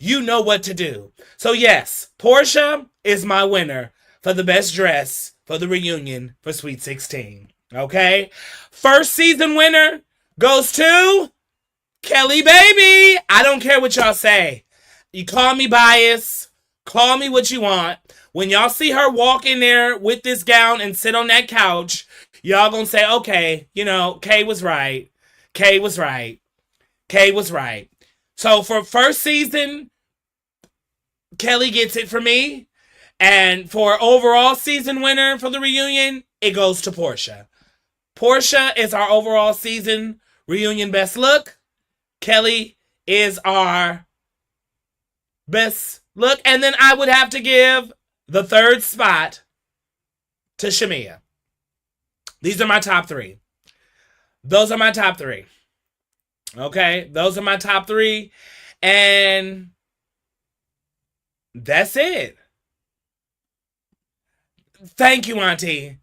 you know what to do. So yes, Porsha is my winner for the best dress for the reunion for Sweet 16. Okay? First season winner goes to Kelly, baby. I don't care what y'all say. You call me biased. Call me what you want. When y'all see her walk in there with this gown and sit on that couch, y'all gonna say, okay, you know, Kay was right. Kay was right. Kay was right. So for first season, Kelly gets it for me. And for overall season winner for the reunion, it goes to Porsha. Porsha is our overall season reunion best look. Kelly is our best look. And then I would have to give the third spot to Shamea. These are my top 3. Those are my top 3. Okay? Those are my top 3. And that's it. Thank you, Auntie.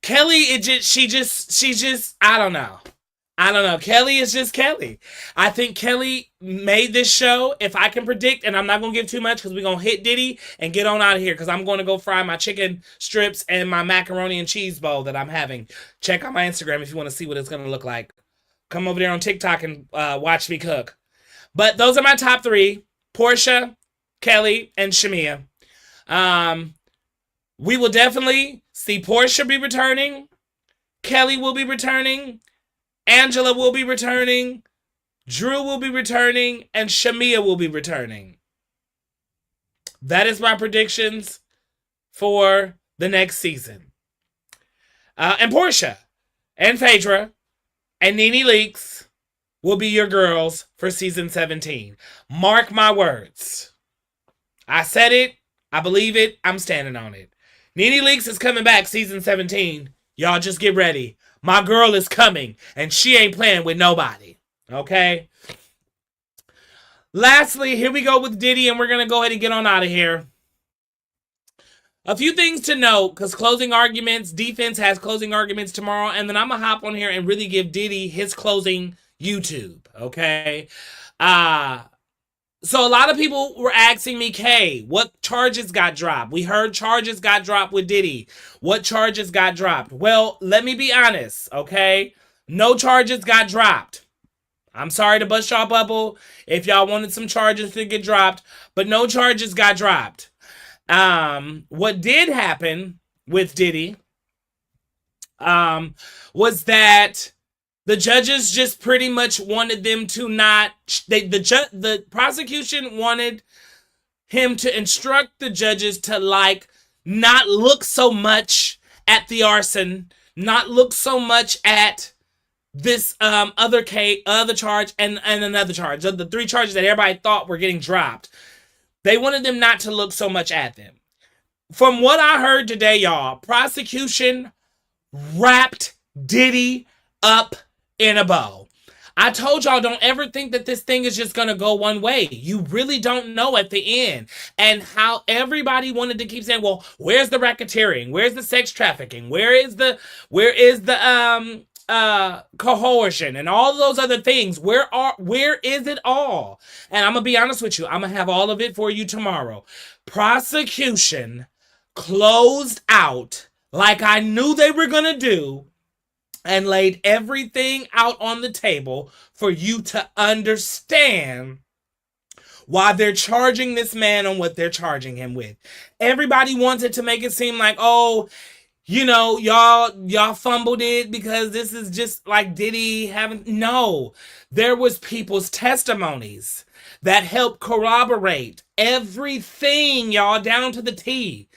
Kelly, she just, I don't know. Kelly is just Kelly. I think Kelly made this show, if I can predict, and I'm not going to give too much because we're going to hit Diddy and get on out of here because I'm going to go fry my chicken strips and my macaroni and cheese bowl that I'm having. Check out my Instagram if you want to see what it's going to look like. Come over there on TikTok and watch me cook. But those are my top 3. Porsha, Kelly, and Shamea. We will definitely see Porsha be returning. Kelly will be returning. Angela will be returning, Drew will be returning, and Shamea will be returning. That is my predictions for the next season. And Porsha and Phaedra and Nene Leakes will be your girls for season 17. Mark my words. I said it. I believe it. I'm standing on it. Nene Leakes is coming back season 17. Y'all just get ready. My girl is coming, and she ain't playing with nobody. Okay? Lastly, here we go with Diddy, and we're going to go ahead and get on out of here. A few things to note, because closing arguments, defense has closing arguments tomorrow, and then I'm going to hop on here and really give Diddy his closing YouTube, okay? So a lot of people were asking me, Kay, what charges got dropped? We heard charges got dropped with Diddy. What charges got dropped? Well, let me be honest, okay? No charges got dropped. I'm sorry to bust y'all bubble if y'all wanted some charges to get dropped, but no charges got dropped. What did happen with Diddy was that the judges just pretty much wanted them to not, the prosecution wanted him to instruct the judges to like not look so much at the arson, not look so much at this other charge and another charge. The three charges that everybody thought were getting dropped. They wanted them not to look so much at them. From what I heard today, y'all, prosecution wrapped Diddy up in a bow. I told y'all, don't ever think that this thing is just going to go one way. You really don't know at the end. And how everybody wanted to keep saying, well, where's the racketeering? Where's the sex trafficking? Where is the coercion and all those other things? Where is it all? And I'm gonna be honest with you, I'm gonna have all of it for you tomorrow. Prosecution closed out like I knew they were gonna do and laid everything out on the table for you to understand why they're charging this man on what they're charging him with. Everybody wanted to make it seem like, oh, you know, y'all fumbled it because this is just like Diddy having... No, there was people's testimonies that helped corroborate everything, y'all, down to the T.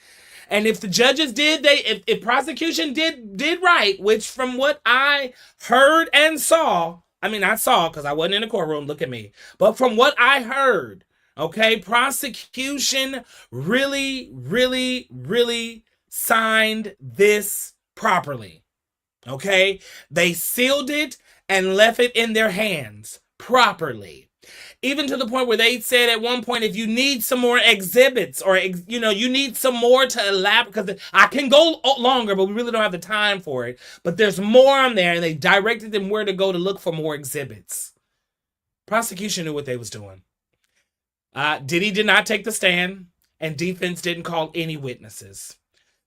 And if the judges did, if prosecution did right, which from what I heard and saw, I mean, I saw because I wasn't in the courtroom, look at me. But from what I heard, okay, prosecution really, really, really signed this properly, okay? They sealed it and left it in their hands properly. Even to the point where they said at one point, if you need some more exhibits or, you know, you need some more to elaborate, because I can go longer, but we really don't have the time for it. But there's more on there, and they directed them where to go to look for more exhibits. Prosecution knew what they was doing. Diddy did not take the stand, and defense didn't call any witnesses.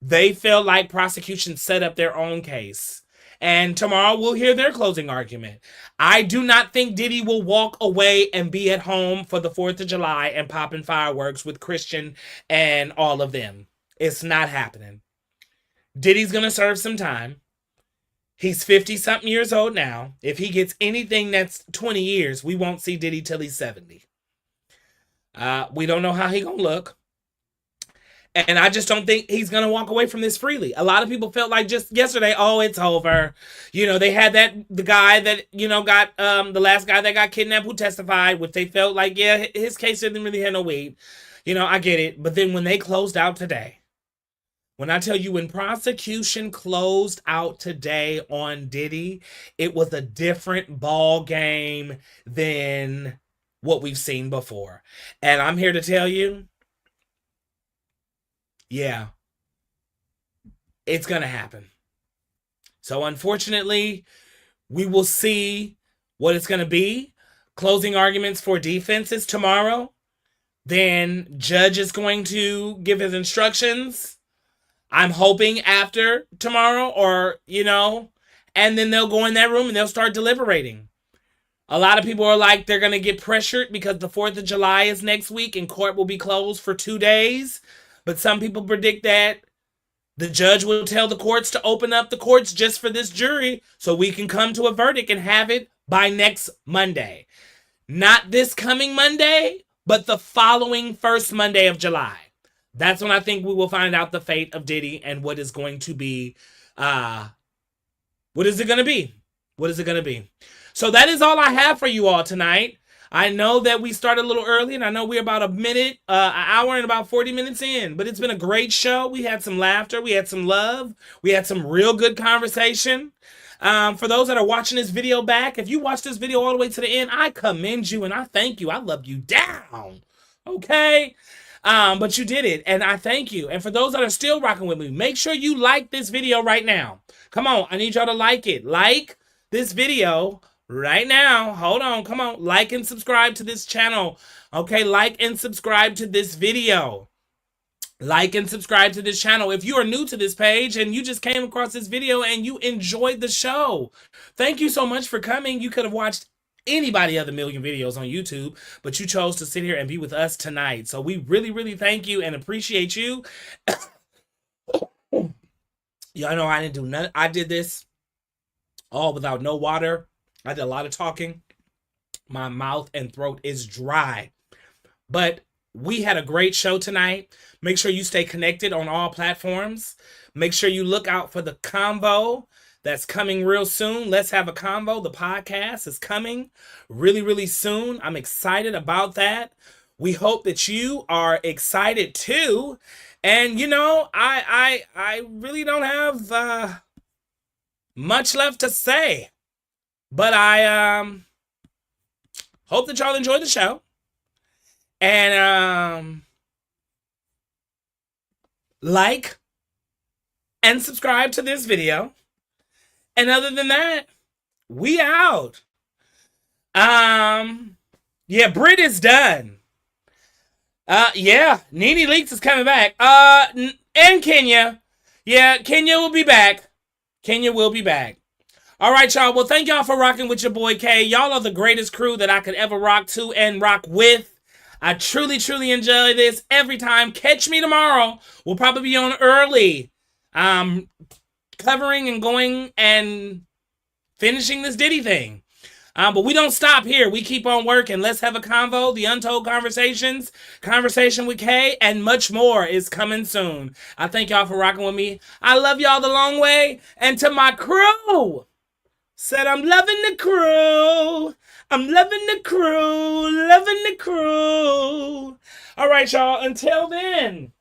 They felt like prosecution set up their own case. And tomorrow we'll hear their closing argument. I do not think Diddy will walk away and be at home for the 4th of July and popping fireworks with Christian and all of them. It's not happening. Diddy's going to serve some time. He's 50-something years old now. If he gets anything that's 20 years, we won't see Diddy till he's 70. We don't know how he's going to look. And I just don't think he's going to walk away from this freely. A lot of people felt like just yesterday, oh, it's over. You know, they had the guy that, you know, got, the last guy that got kidnapped who testified, which they felt like, yeah, his case didn't really have no weight. You know, I get it. But then when they closed out today, when I tell you, when prosecution closed out today on Diddy, it was a different ball game than what we've seen before. And I'm here to tell you, yeah, it's going to happen. So unfortunately, we will see what it's going to be. Closing arguments for defenses tomorrow. Then judge is going to give his instructions. I'm hoping after tomorrow, or, you know, and then they'll go in that room and they'll start deliberating. A lot of people are like, they're going to get pressured because the 4th of July is next week and court will be closed for 2 days. But some people predict that the judge will tell the courts to open up the courts just for this jury so we can come to a verdict and have it by next Monday. Not this coming Monday, but the following first Monday of July. That's when I think we will find out the fate of Diddy and what is going to be, what is it going to be? What is it going to be? So that is all I have for you all tonight. I know that we started a little early, and I know we're about an hour and about 40 minutes in, but it's been a great show. We had some laughter. We had some love. We had some real good conversation. For those that are watching this video back, if you watch this video all the way to the end, I commend you and I thank you. I love you down. Okay? But you did it, and I thank you. And for those that are still rocking with me, make sure you like this video right now. Come on, I need y'all to like it. Like this video right now. Hold on, come on. Like and subscribe to this channel. Okay, like and subscribe to this video. Like and subscribe to this channel. If you are new to this page and you just came across this video and you enjoyed the show, thank you so much for coming. You could have watched anybody other million videos on YouTube, but you chose to sit here and be with us tonight. So we really, really thank you and appreciate you. Y'all know I didn't do nothing. I did this all without no water. I did a lot of talking. My mouth and throat is dry. But we had a great show tonight. Make sure you stay connected on all platforms. Make sure you look out for the convo that's coming real soon. Let's Have a Convo. The podcast is coming really, really soon. I'm excited about that. We hope that you are excited too. And you know, I really don't have much left to say, but I hope that y'all enjoy the show. And like and subscribe to this video. And other than that, we out. Yeah, Brit is done. Yeah, Nene Leaks is coming back. And Kenya. Yeah, Kenya will be back. Kenya will be back. All right, y'all. Well, thank y'all for rocking with your boy K. Y'all are the greatest crew that I could ever rock to and rock with. I truly, truly enjoy this every time. Catch me tomorrow. We'll probably be on early. Covering and going and finishing this Diddy thing. But we don't stop here. We keep on working. Let's Have a Convo, The Untold Conversations, Conversation with K, and much more is coming soon. I thank y'all for rocking with me. I love y'all the long way. And to my crew, said I'm loving the crew. I'm loving the crew. Loving the crew. All right, y'all. Until then,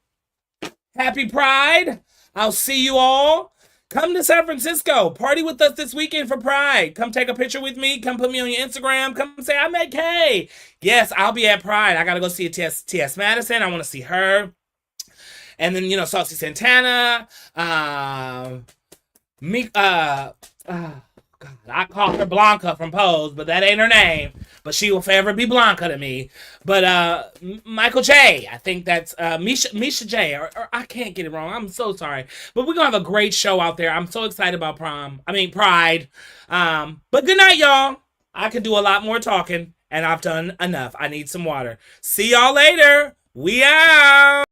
happy Pride. I'll see you all. Come to San Francisco. Party with us this weekend for Pride. Come take a picture with me. Come put me on your Instagram. Come say, I met Kay. Yes, I'll be at Pride. I got to go see T.S. Madison. I want to see her. And then, you know, Saucy Santana. God, I call her Blanca from Pose, but that ain't her name. But she will forever be Blanca to me. But Michael J. I think that's Misha J. Or I can't get it wrong. I'm so sorry. But we're going to have a great show out there. I'm so excited about Pride. But good night, y'all. I could do a lot more talking, and I've done enough. I need some water. See y'all later. We out.